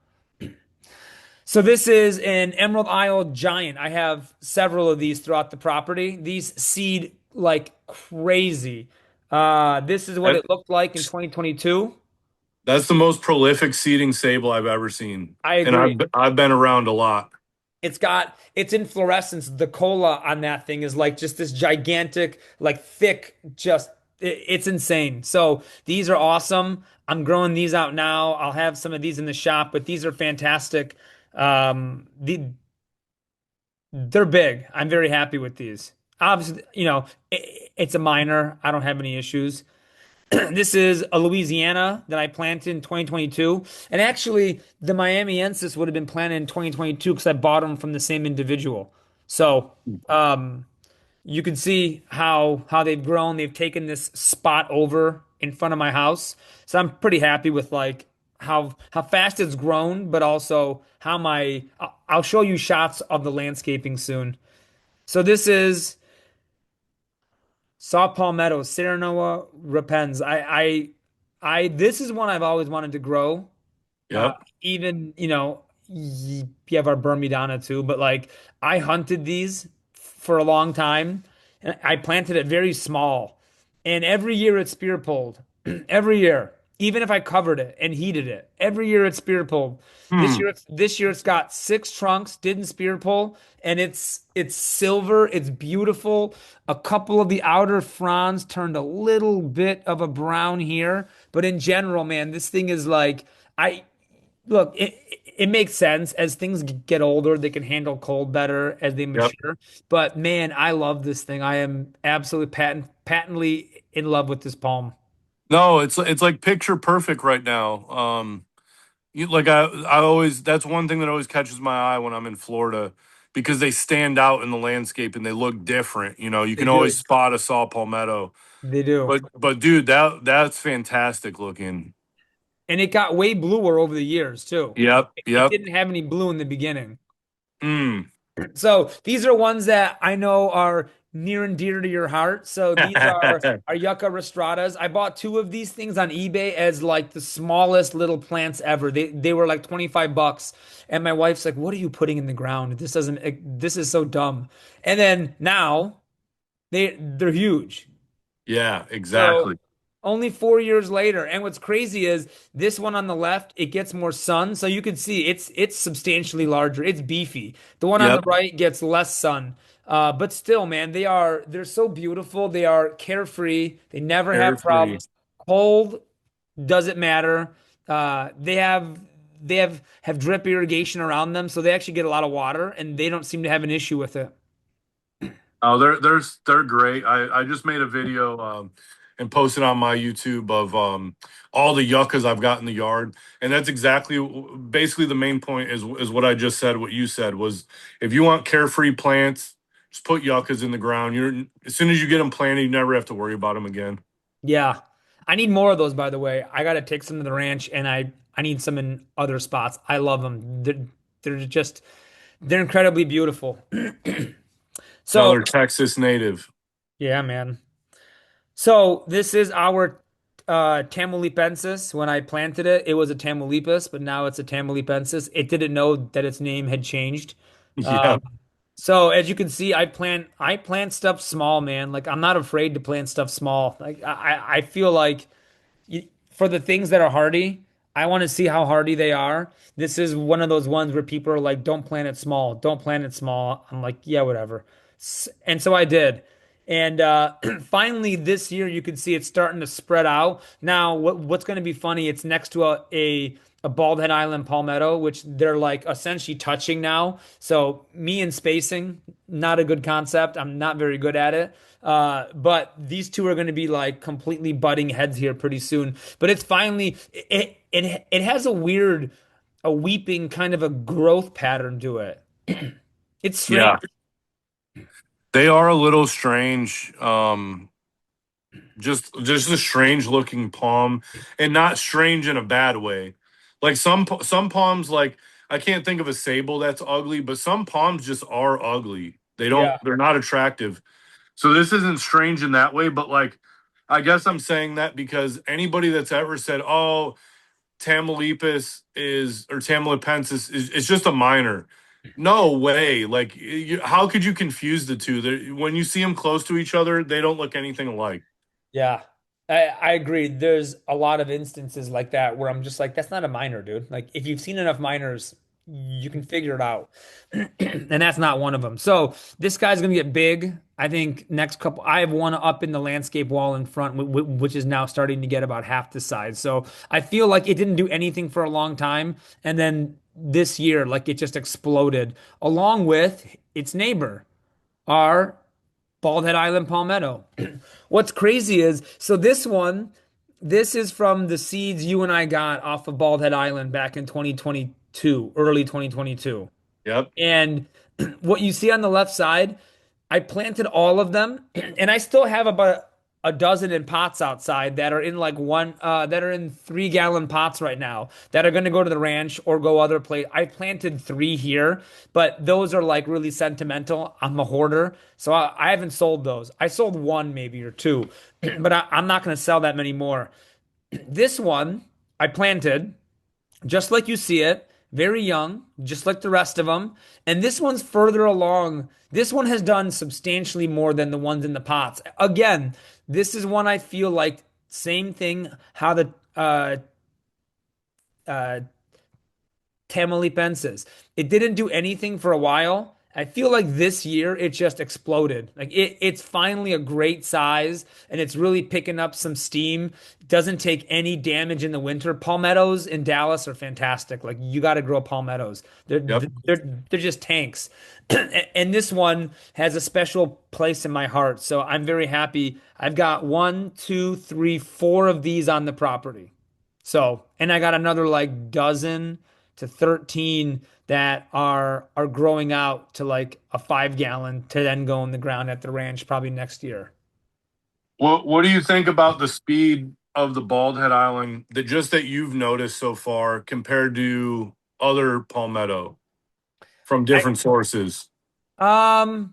So this is an Emerald Isle Giant. I have several of these throughout the property. These seed like crazy. This is what That, it looked like in 2022. that's the most prolific seeding sable I've ever seen. I And agree. I've been around a lot. It's in fluorescence. The cola on that thing is like just this gigantic, like thick, it's insane. So these are awesome. I'm growing these out now. I'll have some of these in the shop, but these are fantastic. They're big. I'm very happy with these. Obviously, it's a minor. I don't have any issues. This is a Louisiana that I planted in 2022. And actually, the Miamiensis would have been planted in 2022 because I bought them from the same individual. So, um, you can see how they've grown. They've taken this spot over in front of my house. So I'm pretty happy with like how fast it's grown, but also how I'll show you shots of the landscaping soon. So this is Saw Palmetto, Serenoa repens. This is one I've always wanted to grow. Uh, Yep. even, you have our Burmidana too, but like I hunted these for a long time and I planted it very small. And every year it's spear pulled. Every year. Even if I covered it and heated it, every year it's spear pulled. Hmm. This year it's got six trunks, didn't spear pull, and it's silver, it's beautiful. A couple of the outer fronds turned a little bit of a brown here, but in general, man, this thing is like I look, it makes sense as things get older, they can handle cold better as they Yep. mature. But man, I love this thing. I am absolutely patently in love with this palm. No, it's like picture perfect right now. I always that's one thing that always catches my eye when I'm in Florida because they stand out in the landscape and they look different. You know, you They can always do. spot a saw palmetto. They do. But dude, that's fantastic looking. And it got way bluer over the years too. Yep, It yep. didn't have any blue in the beginning. Mm. So these are ones that I know are near and dear to your heart. So these are yucca rostradas. I bought two of these things on eBay as like the smallest little plants ever. They were like 25 bucks. And my wife's like, "What are you putting in the ground? This is so dumb." And then now they're huge. Yeah, So exactly. only 4 years later. And what's crazy is this one on the left, it gets more sun. So you can see it's substantially larger. It's beefy. The one on the Yep. right gets less sun. But still, man, they're so beautiful. They are carefree. They never have Carefree. problems. Cold doesn't matter. They have drip irrigation around them, so they actually get a lot of water, and they don't seem to have an issue with it. Oh, they're great. I just made a video and posted on my YouTube of all the yuccas I've got in the yard, and that's exactly basically the main point is what I just said. What you said was if you want carefree plants, just put yuccas in the ground. You're as soon as you get them planted, you never have to worry about them again. Yeah. I need more of those, by the way. I gotta take some to the ranch and I need some in other spots. I love them. They're incredibly beautiful. So, Another Texas native. yeah, man. So this is our Tamaulipensis. When I planted it, it was a Tamaulipas, but now it's a Tamaulipensis. It didn't know that its name had changed. Yeah, Um, so as you can see, I plant stuff small, man. Like I'm not afraid to plant stuff small. Like I feel like for the things that are hardy, I want to see how hardy they are. This is one of those ones where people are like, "Don't plant it small. Don't plant it small." I'm like, "Yeah, whatever." And so I did. And finally, this year, you can see it's starting to spread out. Now, what's going to be funny? It's next to a bald head island palmetto, which they're like essentially touching now. So me and spacing, not a good concept. I'm not very good at it. But these two are going to be like completely butting heads here pretty soon. But it's finally it has a weeping kind of a growth pattern to it. It's strange. yeah. They are a little strange. Just a strange looking palm, and not strange in a bad way. Like some palms, like I can't think of a sable that's ugly, but some palms just are ugly. Yeah. They're not attractive. So this isn't strange in that way, but like I guess I'm saying that because anybody that's ever said, "Oh, Tamaulipas is or Tamaulipensis is it's just a minor." No way. Like, how could you confuse the two? When you see them close to each other, they don't look anything alike. Yeah, I agree. There's a lot of instances like that where I'm just like, that's not a minor, dude. Like, if you've seen enough minors, you can figure it out. And that's not one of them. So this guy's gonna get big. I think next couple, I have one up in the landscape wall in front, which is now starting to get about half the size. So I feel like it didn't do anything for a long time. And then this year, like it just exploded along with its neighbor, our Bald Head Island palmetto. What's crazy is, so this is from the seeds you and I got off of Bald Head Island back in 2022, early 2022. Yep. And what you see on the left side, I planted all of them, and I still have about a dozen in pots outside that are in like that are in 3 gallon pots right now that are going to go to the ranch or go other place. I planted three here, but those are like really sentimental. I'm a hoarder, so I haven't sold those. I sold one maybe or two, but I'm not going to sell that many more. This one I planted just like you see it, very young, just like the rest of them. And this one's further along. This one has done substantially more than the ones in the pots. Again, this is one I feel like same thing how the uh, Tamaulipensis. It didn't do anything for a while. I feel like this year it just exploded. Like it's finally a great size and it's really picking up some steam. Doesn't take any damage in the winter. Palmettos in Dallas are fantastic. Like you got to grow palmettos. Yep. They're just tanks. And this one has a special place in my heart. So I'm very happy. I've got one, two, three, four of these on the property. So, and I got another like dozen to 13 that are growing out to like a 5 gallon to then go in the ground at the ranch probably next year. What do you think about the speed of the Bald Head Island that you've noticed so far compared to other palmetto from I different sources? um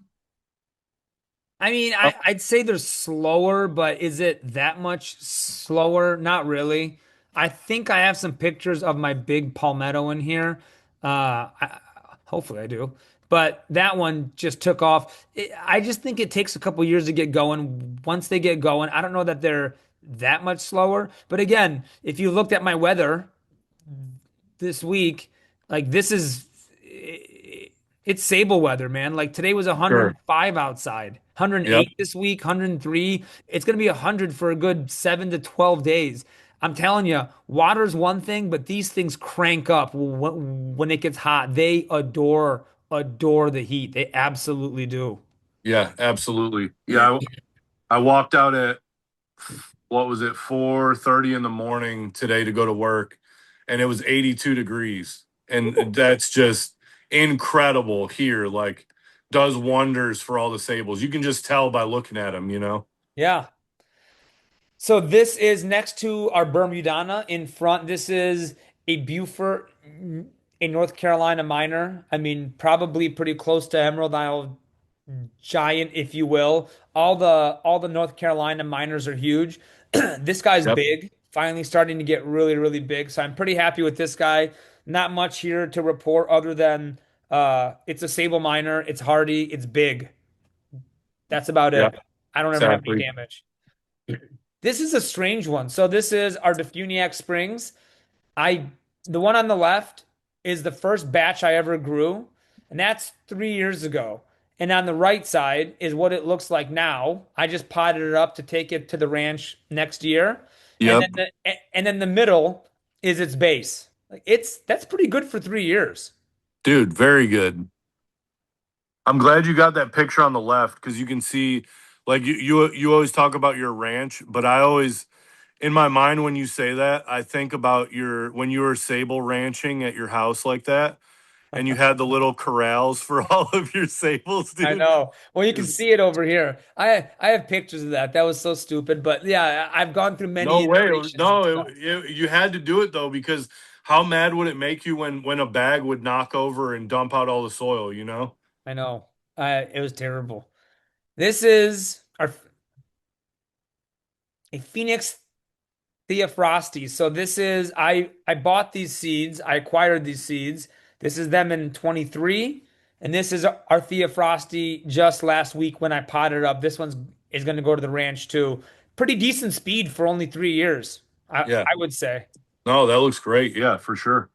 I mean, Oh, I'd say they're slower, but is it that much slower? Not really. I think I have some pictures of my big palmetto in here. Hopefully I do. But that one just took off. I just think it takes a couple years to get going. Once they get going, I don't know that they're that much slower. But again, if you looked at my weather this week, like this is it's sable weather, man. Like today was sure. 105 outside, Yep. 108 this week, 103. It's going to be 100 for a good 7 to 12 days. I'm telling you, water's one thing, but these things crank up when it gets hot. They adore the heat. They absolutely do. Yeah, absolutely. Yeah, I walked out at what was it, 4:30 in the morning today to go to work, and it was 82 degrees. And that's just incredible here. Like, does wonders for all the sables. You can just tell by looking at them, you know? Yeah. So this is next to our Bermudana in front. This is a Beaufort, a North Carolina minor. I mean, probably pretty close to Emerald Isle giant, if you will. All the North Carolina miners are huge. This guy's Yep. big, finally starting to get really, really big. So I'm pretty happy with this guy. Not much here to report other than it's a sable miner, it's hardy, it's big. That's about Yeah, it. I don't ever have any exactly. damage. This is a strange one. So this is our Defuniak Springs. I the one on the left is the first batch I ever grew, and that's 3 years ago. And on the right side is what it looks like now. I just potted it up to take it to the ranch next year. And Yep. then the middle is its base. Like that's pretty good for 3 years. Dude, very good. I'm glad you got that picture on the left because you can see, like you always talk about your ranch, but I always in my mind when you say that, I think about your when you were sable ranching at your house like that, and you had the little corrals for all of your sables, I dude. know. Well, you can see it over here. I have pictures of that. That was so stupid, but yeah, I've gone through many No way. iterations and No, stuff. you had to do it though because how mad would it make you when a bag would knock over and dump out all the soil, you know? I know. It was terrible. This is a Phoenix Theophrostes. So this is I bought these seeds. I acquired these seeds. This is them in 23, and this is our Theophrosty just last week when I potted it up. This one's is going to go to the ranch too. Pretty decent speed for only 3 years. Yeah. I would say. No, that looks great. Yeah, for sure.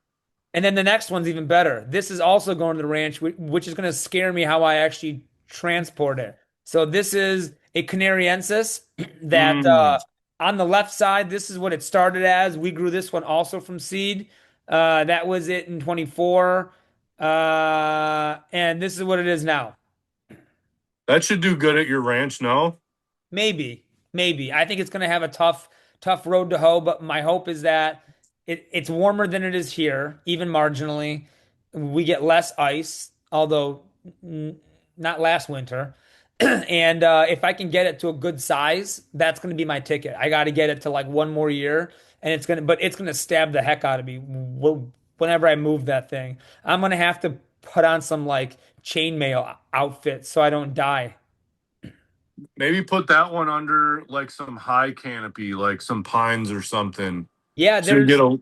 And then the next one's even better. This is also going to the ranch, which is going to scare me how I actually transport it. So this is a Canariensis that Mm. on the left side, this is what it started as. We grew this one also from seed. That was it in 24. And this is what it is now. That should do good at your ranch, no? Maybe, maybe. I think it's going to have a tough road to hoe, but my hope is that it's warmer than it is here, even marginally. We get less ice, although not last winter. And if I can get it to a good size, that's going to be my ticket. I got to get it to like one more year, and but it's going to stab the heck out of me whenever I move that thing. I'm going to have to put on some like chainmail outfit so I don't die. Maybe put that one under like some high canopy, like some pines or something. Yeah, So you get there's a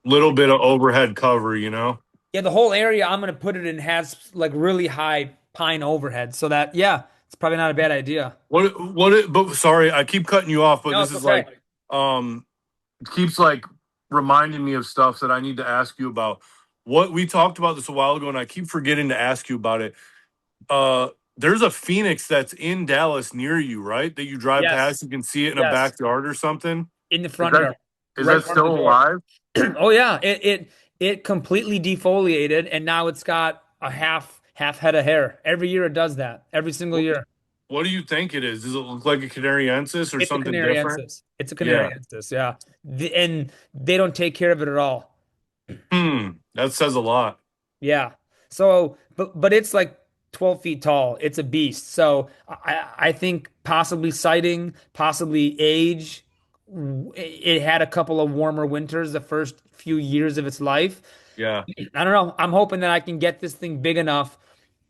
little bit of overhead cover, you know? Yeah, the whole area I'm gonna put it in has like really high pine overhead, so that yeah, it's probably not a bad idea. But sorry, I keep cutting you off, but No, this it's is okay. like, it keeps like reminding me of stuff that I need to ask you about. What we talked about this a while ago, and I keep forgetting to ask you about it. Uh, there's a Phoenix that's in Dallas near you, right? That you drive Yes, past, you can see it in a yes, backyard or something. in the Is front that yard, is right in that front of still the door. alive? Oh yeah, it completely defoliated, and now it's got a half head of hair. Every year it does that. Every single What, year. what do you think it is? Does it look like a Canariensis or It's a something different? Canariensis. It's a Yeah. Canariensis. Yeah, and they don't take care of it at all. That says a lot. Yeah. So, but it's like 12 feet tall. It's a beast. So I think possibly sighting, possibly age. It had a couple of warmer winters the first few years of its life. Yeah. I don't know. I'm hoping that I can get this thing big enough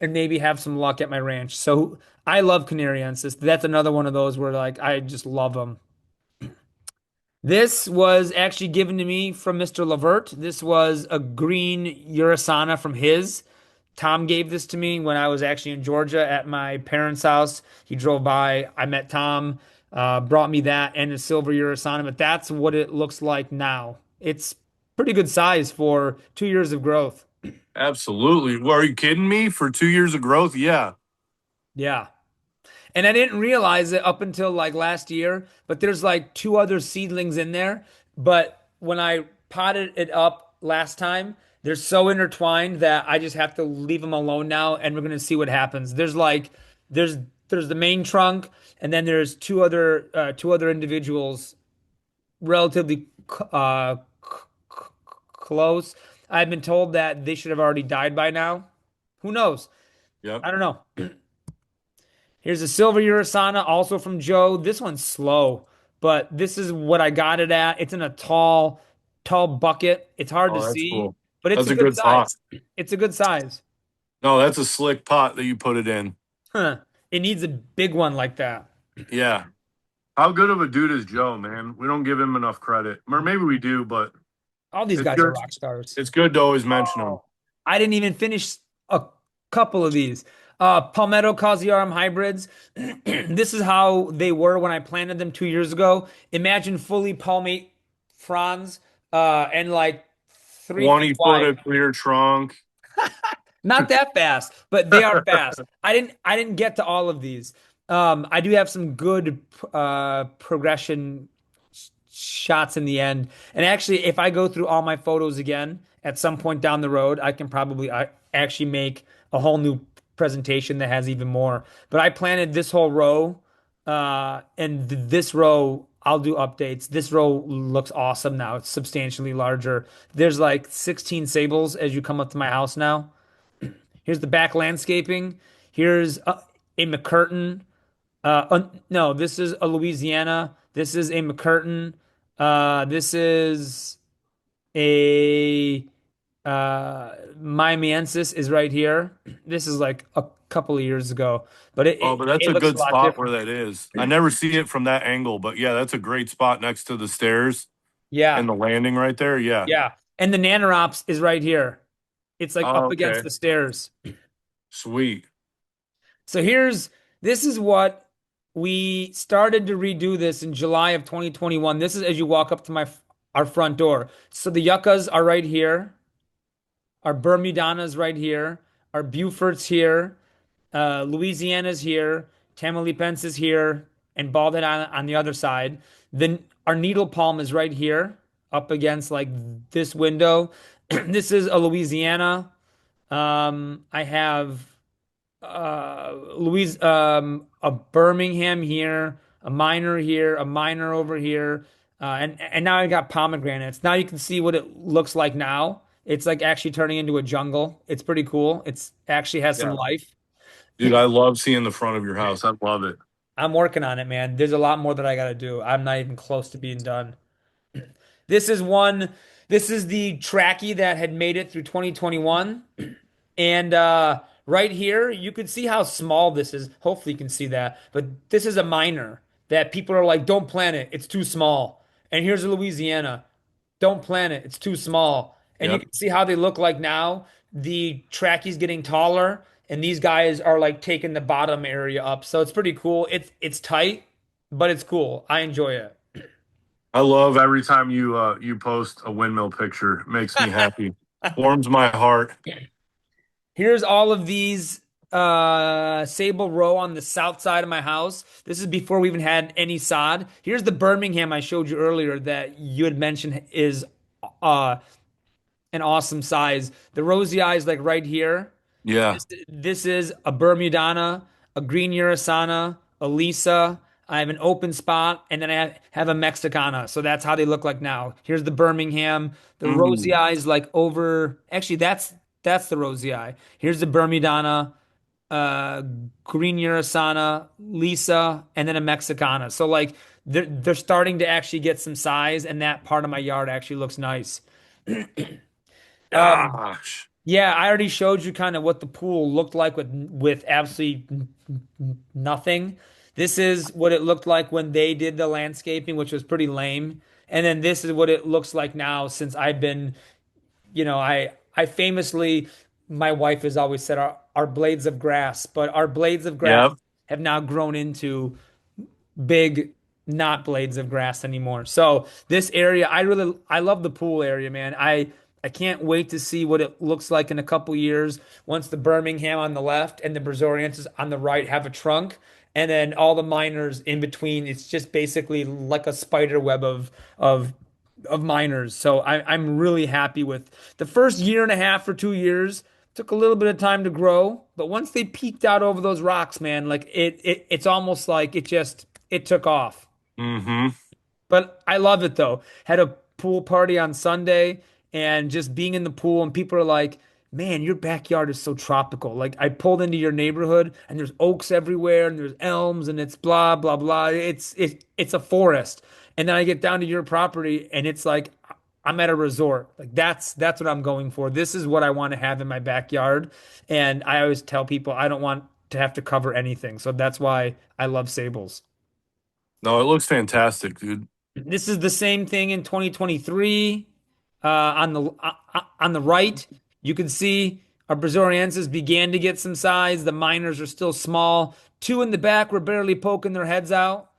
and maybe have some luck at my ranch. So I love Canariensis. That's another one of those where like I just love them. This was actually given to me from Mr. Levert. This was a green Urasana from his. Tom gave this to me when I was actually in Georgia at my parents' house. He drove by. I met Tom, brought me that and a silver Urasana, but that's what it looks like now. It's pretty good size for 2 years of growth. Absolutely. Well, are you kidding me? For 2 years of growth? Yeah. Yeah. And I didn't realize it up until like last year, but there's like two other seedlings in there. But when I potted it up last time, they're so intertwined that I just have to leave them alone now, and we're gonna see what happens. There's there's the main trunk, and then there's two other individuals relatively close. I've been told that they should have already died by now. Who knows? Yep. I don't know. Here's a silver Urasana, also from Joe. This one's slow, but this is what I got it at. It's in a tall bucket. It's hard to Oh, that's see, cool. but it's That's a a good good pot. size. It's a good size. No, that's a slick pot that you put it in. Huh. It needs a big one like that. Yeah. How good of a dude is Joe, man? We don't give him enough credit. Or maybe we do, but All these it's guys are good. rock stars. It's good to always mention Oh, him. I didn't even finish a couple of these. Palmetto Casiarum hybrids. This is how they were when I planted them 2 years ago. Imagine fully palmate fronds and like 3 feet 20 foot wide. of clear trunk. Not that fast, but they are fast. I didn't get to all of these. I do have some good progression shots in the end. And actually, if I go through all my photos again at some point down the road, I can probably actually make a whole new presentation that has even more. But I planted this whole row, and this row I'll do updates. This row looks awesome now. It's substantially larger. There's like 16 sables as you come up to my house now. Here's the back landscaping. Here's a McCurtain. No, this is a Louisiana. This is a McCurtain. This is A Miamiensis is right here. This is like a couple of years ago, but it, Oh, it, but that's it a looks a good lot spot where different. that is. I never see it from that angle, but yeah, that's a great spot next to the stairs and Yeah, the landing right there. Yeah. yeah. And the Nanoprops is right here. It's like Oh, up against okay. the stairs. Sweet. So this is what we started to redo this in July of 2021. This is as you walk up to our front door. So the yuccas are right here. Our Bermudanas right here. Our Beaufort's here. Louisiana's here. Tamaulipas is here. And Bald Head Island on the other side. Then our needle palm is right here, up against like this window. This is a Louisiana. I have a Birmingham here, a minor here, a minor over here, and now I got pomegranates. Now you can see what it looks like now. It's like actually turning into a jungle. It's pretty cool. It's actually has some Yeah. life. Dude, I love seeing the front of your house. I love it. I'm working on it, man. There's a lot more that I got to do. I'm not even close to being done. This is one. This is the trackie that had made it through 2021. And right here, you can see how small this is. Hopefully, you can see that. But this is a minor that people are like, don't plant it. It's too small. And here's a Louisiana. Don't plant it. It's too small. And you Yep. can see how they look like now. The trackie's getting taller, and these guys are like taking the bottom area up. So it's pretty cool. It's tight, but it's cool. I enjoy it. I love every time you post a windmill picture. It makes me happy. Warms my heart. Here's all of these Sable Row on the south side of my house. This is before we even had any sod. Here's the Birmingham I showed you earlier that you had mentioned is uh an awesome size. The rosy eyes like right here. Yeah. This is a Bermudana, a green Urasana, a Lisa. I have an open spot, and then I have a Mexicana. So that's how they look like now. Here's the Birmingham. The rosy Mm. eyes like over. Actually, that's the rosy eye. Here's the Bermudana, uh, green Urasana, Lisa, and then a Mexicana. So like they're starting to actually get some size, and that part of my yard actually looks nice. Um, Gosh. yeah, I already showed you kind of what the pool looked like with absolutely nothing. This is what it looked like when they did the landscaping, which was pretty lame. And then this is what it looks like now since I've been, I famously, my wife has always said our blades of grass, but our blades of grass Yep. have now grown into big, not blades of grass anymore. So this area, I love the pool area, man. I can't wait to see what it looks like in a couple years once the Birmingham on the left and the Brazoriensis on the right have a trunk, and then all the minors in between. It's just basically like a spider web of minors. So I'm really happy with the first year and a half or 2 years. Took a little bit of time to grow, but once they peaked out over those rocks, man, like it's almost like it took off. Mm-hmm. But I love it though. Had a pool party on Sunday and just being in the pool and people are like, "Man, your backyard is so tropical." Like I pulled into your neighborhood and there's oaks everywhere and there's elms and it's blah blah blah. It's a forest. And then I get down to your property and it's like I'm at a resort. Like that's what I'm going for. This is what I want to have in my backyard. And I always tell people I don't want to have to cover anything. So that's why I love Sables. No, it looks fantastic, dude. This is the same thing in 2023. On the right, you can see our Brazorienses began to get some size. The minors are still small. Two in the back were barely poking their heads out.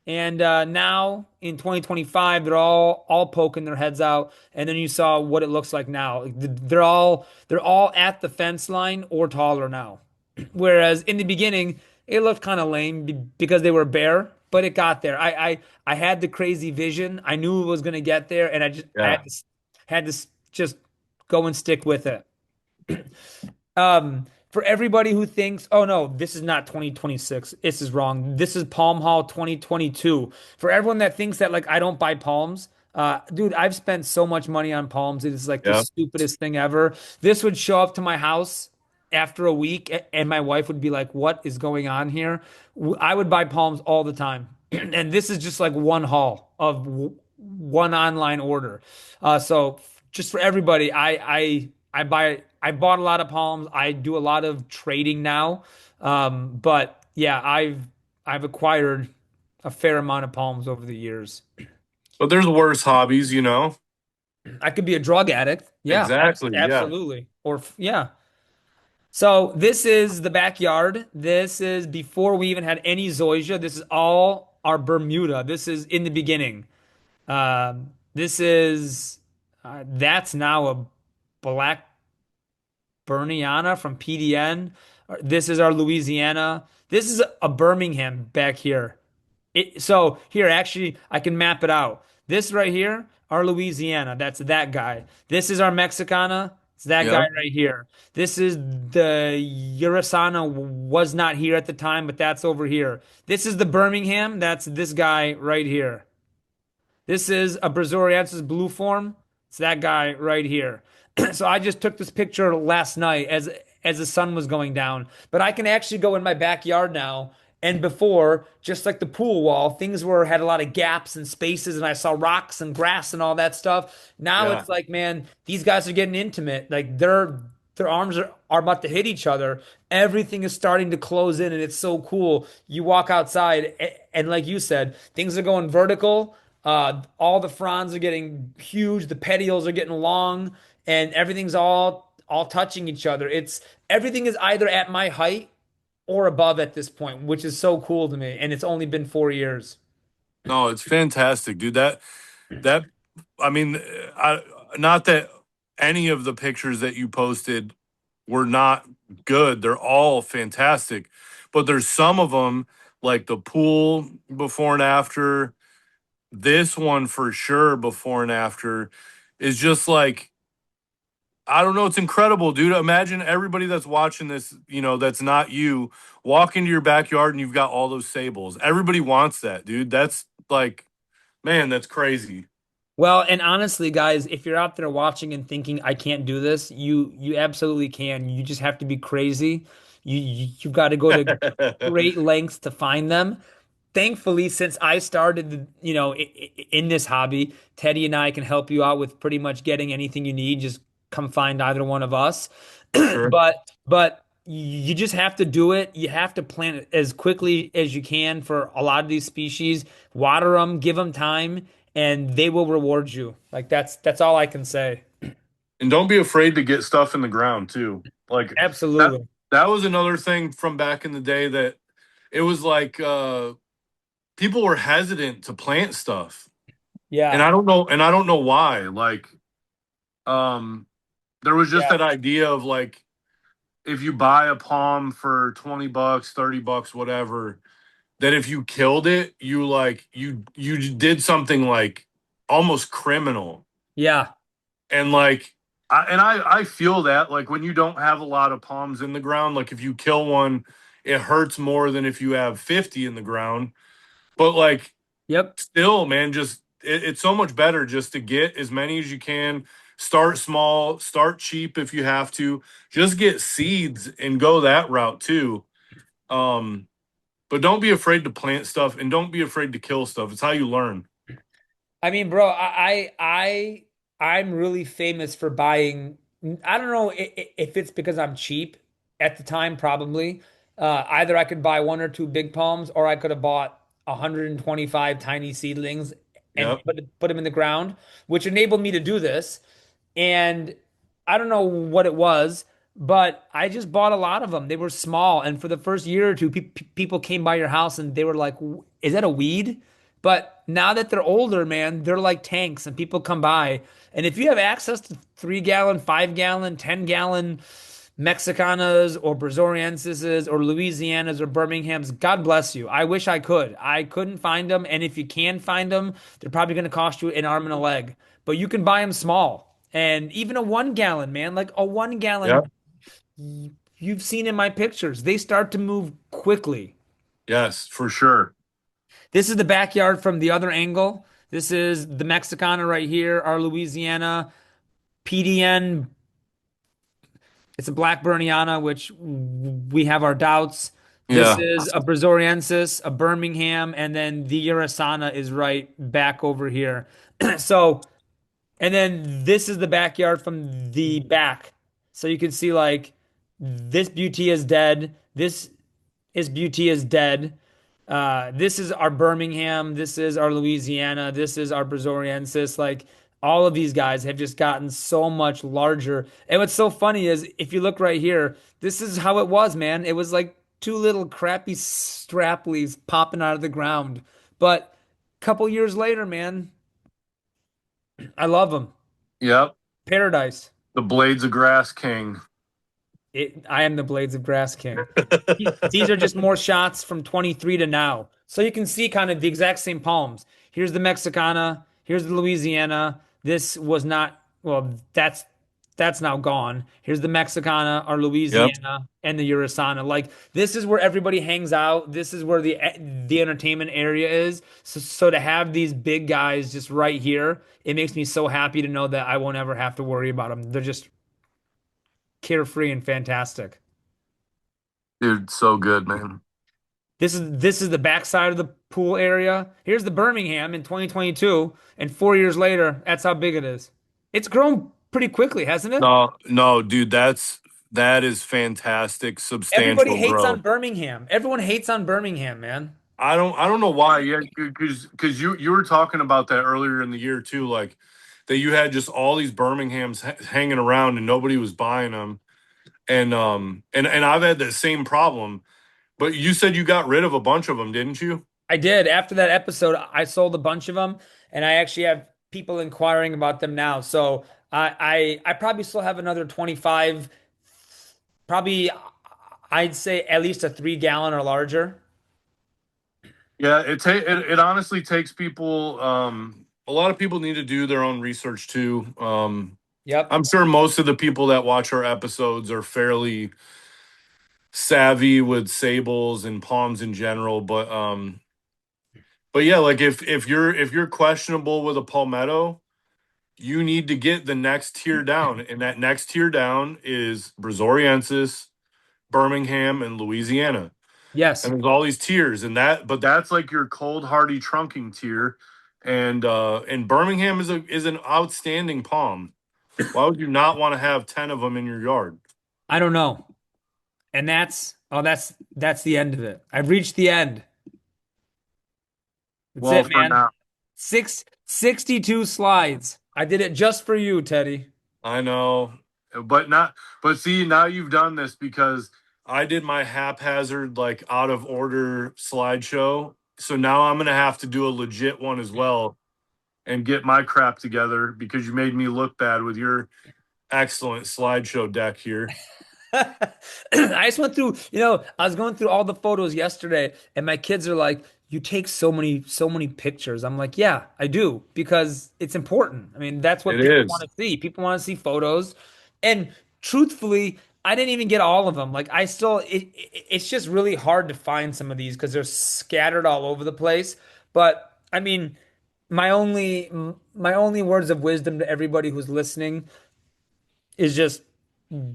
And now in 2025, they're all poking their heads out. And then you saw what it looks like now. They're all at the fence line or taller now. Whereas in the beginning, it looked kind of lame because they were bare, but it got there. I had the crazy vision. I knew it was going to get there, and I Yeah. had to just go and stick with it. For everybody who thinks, oh no, this is not 2026. This is wrong. This is Palm Hall 2022. For everyone that thinks that like I don't buy palms, dude, I've spent so much money on palms. It is like the Yep. stupidest thing ever. This would show up to my house after a week, and my wife would be like, "What is going on here?" I would buy palms all the time, and this is just like one haul of one online order. So just for everybody, I bought a lot of palms. I do a lot of trading now. But yeah, I've acquired a fair amount of palms over the years. But there's worse hobbies, you know? I could be a drug addict. Yeah, Exactly. Yeah. absolutely. Yeah. So this is the backyard. This is before we even had any zoysia. This is all our Bermuda. This is in the beginning. This is that's now a black Berniana from PDN. This is our Louisiana. This is a Birmingham back here. So here, actually, I can map it out. This right here, our Louisiana. That's that guy. This is our Mexicana. It's that guy Yep. right here. This is the Urasana was not here at the time, but that's over here. This is the Birmingham. That's this guy right here. This is a Braziliensis blue form. It's that guy right here. So I just took this picture last night as the sun was going down. But I can actually go in my backyard now. And before, just like the pool wall, things were had a lot of gaps and spaces, and I saw rocks and grass and all that stuff. Now Yeah. it's like, man, these guys are getting intimate. Like their arms are about to hit each other. Everything is starting to close in, and it's so cool. You walk outside, and like you said, things are going vertical. All the fronds are getting huge, the petioles are getting long, and everything's all touching each other. It's everything is either at my height or above at this point, which is so cool to me. And it's only been 4 years. No, it's fantastic, dude. That I mean, I not that any of the pictures that you posted were not good. They're all fantastic. But there's some of them like the pool before and after. This one for sure before and after is just like I don't know, it's incredible, dude. Imagine everybody that's watching this, you know, that's not you, walk into your backyard and you've got all those sables. Everybody wants that, dude. That's like, man, that's crazy. Well, and honestly, guys, if you're out there watching and thinking I can't do this, you absolutely can. You just have to be crazy. You've got to go to great lengths to find them. Thankfully, since I started, in this hobby, Teddy and I can help you out with pretty much getting anything you need. Just come find either one of us. Sure. But you just have to do it. You have to plant it as quickly as you can for a lot of these species. Water them, give them time, and they will reward you. Like that's all I can say. And don't be afraid to get stuff in the ground too. Like that Absolutely. that was another thing from back in the day that it was like people were hesitant to plant stuff. Yeah. And I don't know why. Like um there was just Yeah. that idea of like if you buy a palm for 20 bucks, 30 bucks, whatever, that if you killed it, you like you did something like almost criminal. Yeah. And like I feel that like when you don't have a lot of palms in the ground, like if you kill one, it hurts more than if you have 50 in the ground. But like Yep. still, man, just it's so much better just to get as many as you can. Start small, start cheap if you have to. Just get seeds and go that route too. Um, but don't be afraid to plant stuff and don't be afraid to kill stuff. It's how you learn. I mean, bro, I'm really famous for buying. I don't know if it's because I'm cheap at the time, probably. Either I could buy one or two big palms, or I could have bought 125 tiny seedlings and Yep. put them in the ground, which enabled me to do this. And I don't know what it was, but I just bought a lot of them. They were small, and for the first year or two, people came by your house and they were like, "Is that a weed?" But now that they're older, man, they're like tanks, and people come by. And if you have access to 3 gallon, 5 gallon, 10 gallon Mexicanas or Brazorienses or Louisianas or Birminghams, God bless you. I wish I could. I couldn't find them. And if you can find them, they're probably going to cost you an arm and a leg. But you can buy them small. And even a 1 gallon, man, like a 1 gallon, Yep. you've seen in my pictures, they start to move quickly. Yes, for sure. This is the backyard from the other angle. This is the Mexicana right here, our Louisiana PDN. It's a Black Berniana, which we have our doubts. This Yeah. is a Brazoriensis, a Birmingham, and then the Urasana is right back over here. So And then this is the backyard from the back. So you can see like this beauty is dead. This beauty is dead. This is our Birmingham. This is our Louisiana. This is our Brazoriensis. Like all of these guys have just gotten so much larger. And what's so funny is if you look right here, this is how it was, man. It was like two little crappy straplies popping out of the ground. But a couple years later, man, I love them. Yep. Paradise. The Blades of Grass King. I am the Blades of Grass King. These are just more shots from 23 to now. So you can see kind of the exact same palms. Here's the Mexicana, here's the Louisiana. This was not, well, that's now gone. Here's the Mexicana, our Yep. Louisiana, and the Urasana. Like this is where everybody hangs out. This is where the entertainment area is. So to have these big guys just right here, it makes me so happy to know that I won't ever have to worry about them. They're just carefree and fantastic. Dude, so good, man. This is the backside of the pool area. Here's the Birmingham in 2022, and 4 years later, that's how big it is. It's grown pretty quickly, hasn't it? No, no, dude, that is fantastic, Everybody substantial hates on growth. Birmingham. Everyone hates on Birmingham, man. I don't know why. Yeah, because you were talking about that earlier in the year too, like that you had just all these Birminghams hanging around and nobody was buying them. And I've had that same problem. But you said you got rid of a bunch of them, didn't you? I did. After that episode, I sold a bunch of them, and I actually have people inquiring about them now. So I probably still have another 25, probably I'd say at least a 3 gallon or larger. Yeah, it honestly takes people. A lot of people need to do their own research too. Yep. I'm sure most of the people that watch our episodes are fairly savvy with sables and palms in general, but yeah, like if you're questionable with a palmetto, you need to get the next tier down, and that next tier down is Brazoriensis, Birmingham, and Louisiana. Yes. And there's all these tiers, but that's like your cold hardy trunking tier, and Birmingham is an outstanding palm. Why would you not want to have 10 of them in your yard? I don't know. And that's the end of it. I've reached the end. That's Well, it, for man. now, 62 slides. I did it just for you, Teddy. I know, but not. But see, now you've done this because I did my haphazard, like out of order slideshow. So now I'm gonna have to do a legit one as well and get my crap together because you made me look bad with your excellent slideshow deck here. I just went through, I was going through all the photos yesterday, and my kids are like, "You take so many pictures." I'm like, "Yeah, I do, because it's important. I mean, that's what It people want is. to see. People want to see photos." And truthfully, I didn't even get all of them. Like, it's just really hard to find some of these because they're scattered all over the place. But I mean, my only words of wisdom to everybody who's listening is just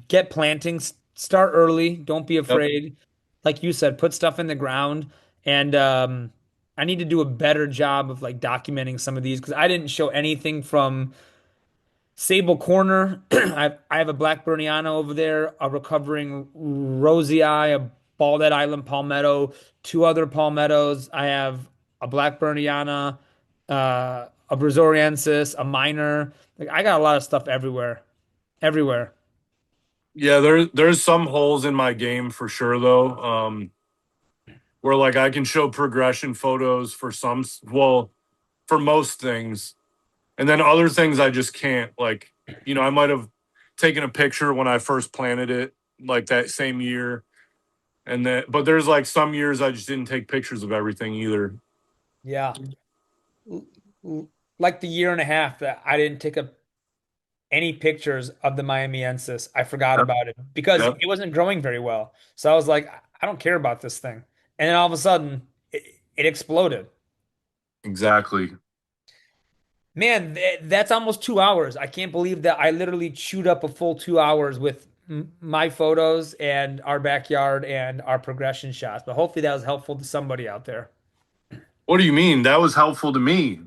get planting, start early, don't be Yep. afraid. Like you said, put stuff in the ground. And I need to do a better job of like documenting some of these because I didn't show anything from Sable Corner. I have a Black Burniana over there, a recovering Rosy Eye, a Baldhead Island Palmetto, two other palmettos. I have a Black Burniana, a Brazoriensis, a minor. Like I got a lot of stuff everywhere, everywhere. Yeah, there's some holes in my game for sure though. Where like I can show progression photos for well, for most things, and then other things I just can't. Like, I might have taken a picture when I first planted it, like that same year, and then but there's like some years I just didn't take pictures of everything either. Yeah. L- like the year and a half that I didn't take up any pictures of the Miamiensis. I forgot Yep. about it because Yep. it wasn't growing very well. So I was like, I don't care about this thing. And then all of a sudden, it exploded. Exactly. Man, that's almost 2 hours. I can't believe that I literally chewed up a full 2 hours with my photos and our backyard and our progression shots. But hopefully that was helpful to somebody out there. What do you mean? That was helpful to me.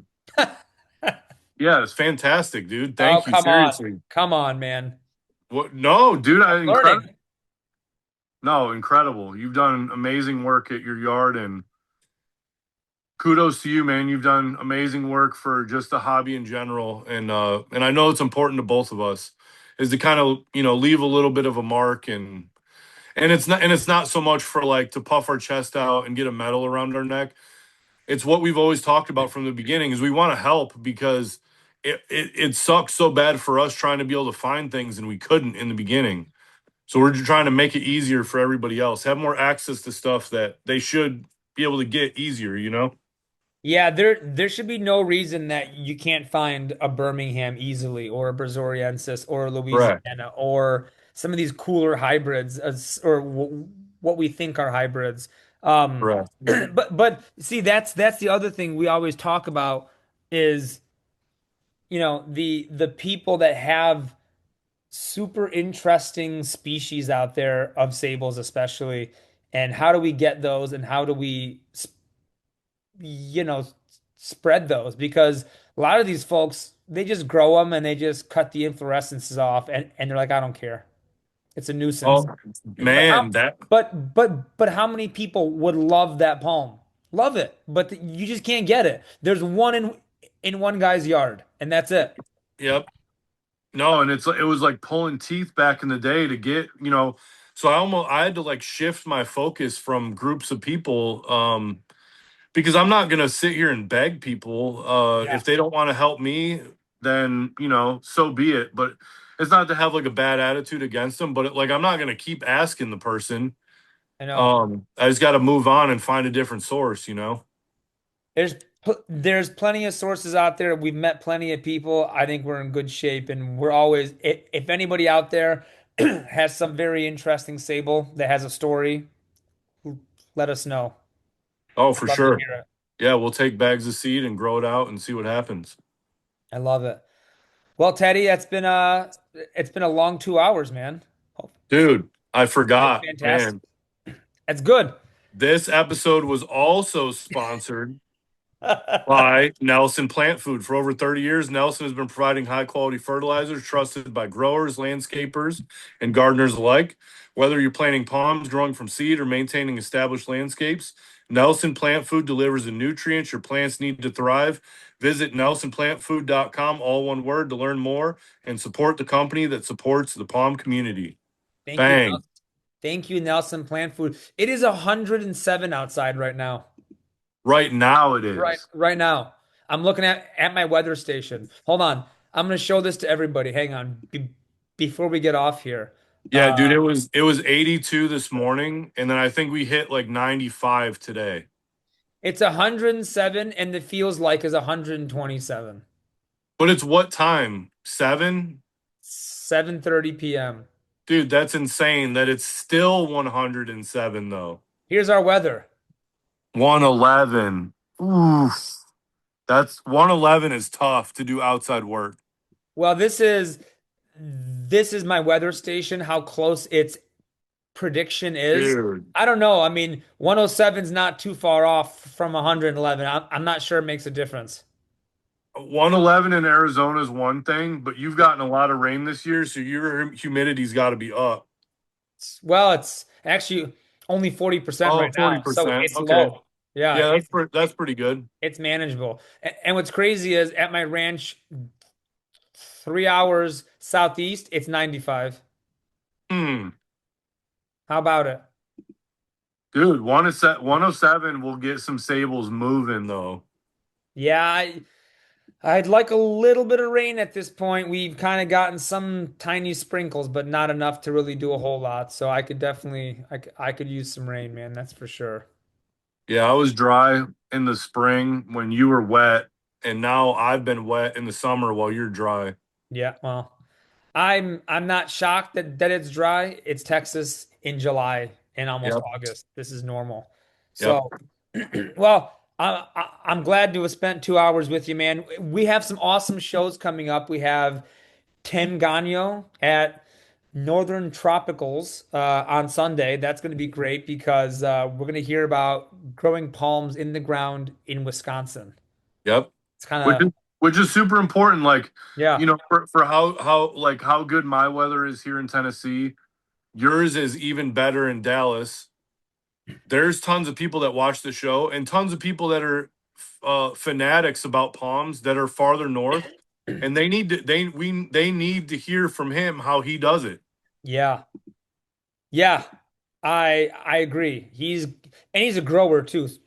Yeah, it's fantastic, dude. Oh, Thank you. come on. Seriously. Come on, man. What? No, dude. I'm Incredible. learning. No, incredible. You've done amazing work at your yard, and kudos to you, man. You've done amazing work for just a hobby in general, and I know it's important to both of us is to kind of leave a little bit of a mark, and it's not so much for like to puff our chest out and get a medal around our neck. It's what we've always talked about from the beginning is we want to help because it sucks so bad for us trying to be able to find things and we couldn't in the beginning. So we're just trying to make it easier for everybody else, have more access to stuff that they should be able to get easier. Yeah, there should be no reason that you can't find a Birmingham easily, or a Brazoriensis, or a Correct. Louisiana, or some of these cooler hybrids, or what we think are hybrids. Correct. But see, that's the other thing we always talk about is, the people that have super interesting species out there of sables, especially, and how do we get those, and how do we you know, spread those, because a lot of these folks, they just grow them and they just cut the inflorescences off, and they're like, I don't care. It's a nuisance. Oh man, that But how many people would love that palm? Love it, but you just can't get it. There's one in one guy's yard, and that's it. yep. No, and it was like pulling teeth back in the day to get. So I had to like shift my focus from groups of people because I'm not gonna sit here and beg people. Yeah, If they don't want to help me, then so be it. But it's not to have like a bad attitude against them, but like I'm not gonna keep asking the person. I know. I just got to move on and find a different source. There's plenty of sources out there. We've met plenty of people. I think we're in good shape, and we're always, if anybody out there has some very interesting sable that has a story, let us know. Oh, I'd for love to sure. hear it. Yeah, we'll take bags of seed and grow it out and see what happens. I love it. Well, Teddy, it's been a long 2 hours, man. Oh, Dude, I it's forgot, fantastic. man. That's good. This episode was also sponsored by Nelson Plant Food. For over 30 years, Nelson has been providing high quality fertilizers trusted by growers, landscapers, and gardeners alike. Whether you're planting palms, growing from seed, or maintaining established landscapes, Nelson Plant Food delivers the nutrients your plants need to thrive. Visit nelsonplantfood.com, all one word, to learn more and support the company that supports the palm community. Thank you, Bang. Nelson. Thank you, Nelson Plant Food. It is 107 outside right now. Right now it Right, is. right now. I'm looking at my weather station. Hold on. I'm going to show this to everybody. Hang on. Before we get off here. Yeah, dude, it was 82 this morning, and then I think we hit like 95 today. It's 107 and the feels like is 127. But it's what time? 7? 7:30 p.m. Dude, that's insane that it's still 107 though. Here's our weather. 111. Oof. That's 111 is tough to do outside work. Well, this is my weather station, how close its prediction is. Dude. I don't know. I mean, 107 is not too far off from 111. I'm not sure it makes a difference. 111 in Arizona is one thing, but you've gotten a lot of rain this year, so your humidity's got to be up. Well, it's actually only 40% Oh, right now, so 40%. it's Okay. low. Yeah, Yeah, that's pretty good. it's manageable. And what's crazy is at my ranch, 3 hours southeast, it's 95. Hmm. How about it? Dude, 107 will get some sables moving though. Yeah, I'd like a little bit of rain at this point. We've kind of gotten some tiny sprinkles, but not enough to really do a whole lot. So I could definitely, I could use some rain, man. That's for sure. Yeah, I was dry in the spring when you were wet, and now I've been wet in the summer while you're dry. Yeah, well, I'm not shocked that it's dry. It's Texas in July and almost Yep. August. This is normal. Yep. So, well, I'm glad to have spent 2 hours with you, man. We have some awesome shows coming up. We have Ten Gano at Northern Tropicals on Sunday. That's going to be great because we're going to hear about growing palms in the ground in Wisconsin. Yep. It's kind Which of, which is super important. Like, Yeah. for how good my weather is here in Tennessee, yours is even better in Dallas. There's tons of people that watch the show and tons of people that are fanatics about palms that are farther north, and they need to hear from him how he does it. Yeah. Yeah. I agree. He's a grower too, so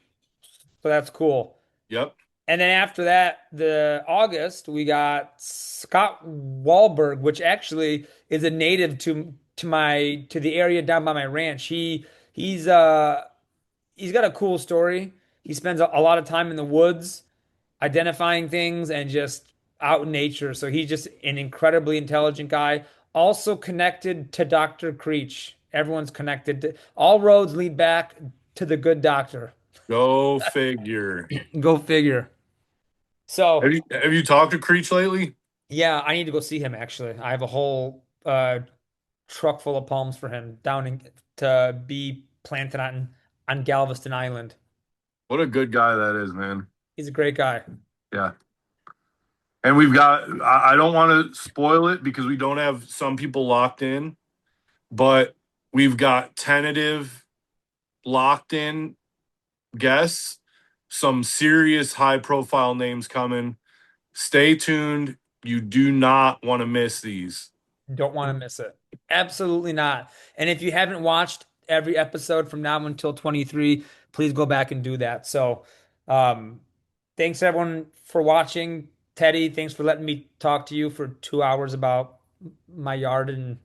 that's cool. Yep. And then after that, the August, we got Scott Wahlberg, which actually is a native to the area down by my ranch. He's got a cool story. He spends a lot of time in the woods identifying things and just out in nature. So he's just an incredibly intelligent guy. Also connected to Dr. Creech. Everyone's connected all roads lead back to the good doctor. Go figure. Go figure. Have So you have you talked to Creech lately? yeah, I need to go see him actually. I have a whole truck full of palms for him to be planted on Galveston Island. What a good guy that is, man. He's a great guy. Yeah. And I don't want to spoil it because we don't have some people locked in, but we've got tentative locked in guests, some serious high profile names coming. Stay tuned. You do not want to miss these. Don't want to miss it. Absolutely not. And if you haven't watched every episode from now until 23, please go back and do that. So, um, thanks everyone for watching. Teddy, thanks for letting me talk to you for 2 hours about my yard and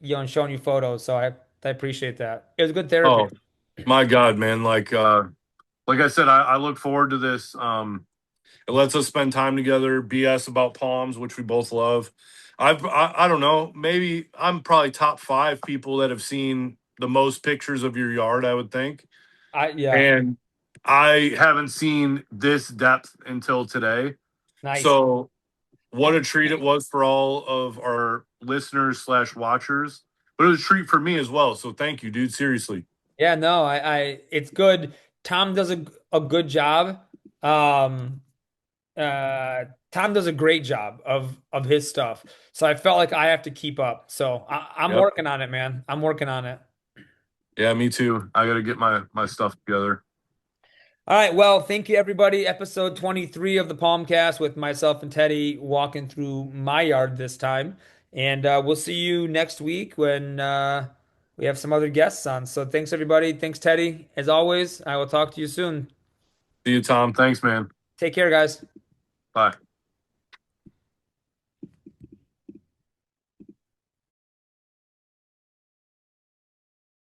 and showing you photos. So I appreciate that. It was good therapy. Oh my God, man. Like I said, I look forward to this. It lets us spend time together, BS about palms, which we both love. I don't know, maybe I'm probably top five people that have seen the most pictures of your yard, I would think. Yeah, And I haven't seen this depth until today. nice. So what a treat it was for all of our listeners slash watchers. But it was a treat for me as well. So thank you, dude. Seriously. Yeah, no, it's good. Tom does a good job. Um, Tom does a great job of his stuff. So I felt like I have to keep up. So I'm Yep. working on it, man. I'm working on it. Yeah, me too. I got to get my stuff together. All right. Well, thank you, everybody. Episode 23 of the Palmcast with myself and Teddy walking through my yard this time. And we'll see you next week when we have some other guests on. So thanks, everybody. Thanks, Teddy. As always, I will talk to you soon. See you, Tom. Thanks, man. Take care, guys. Bye.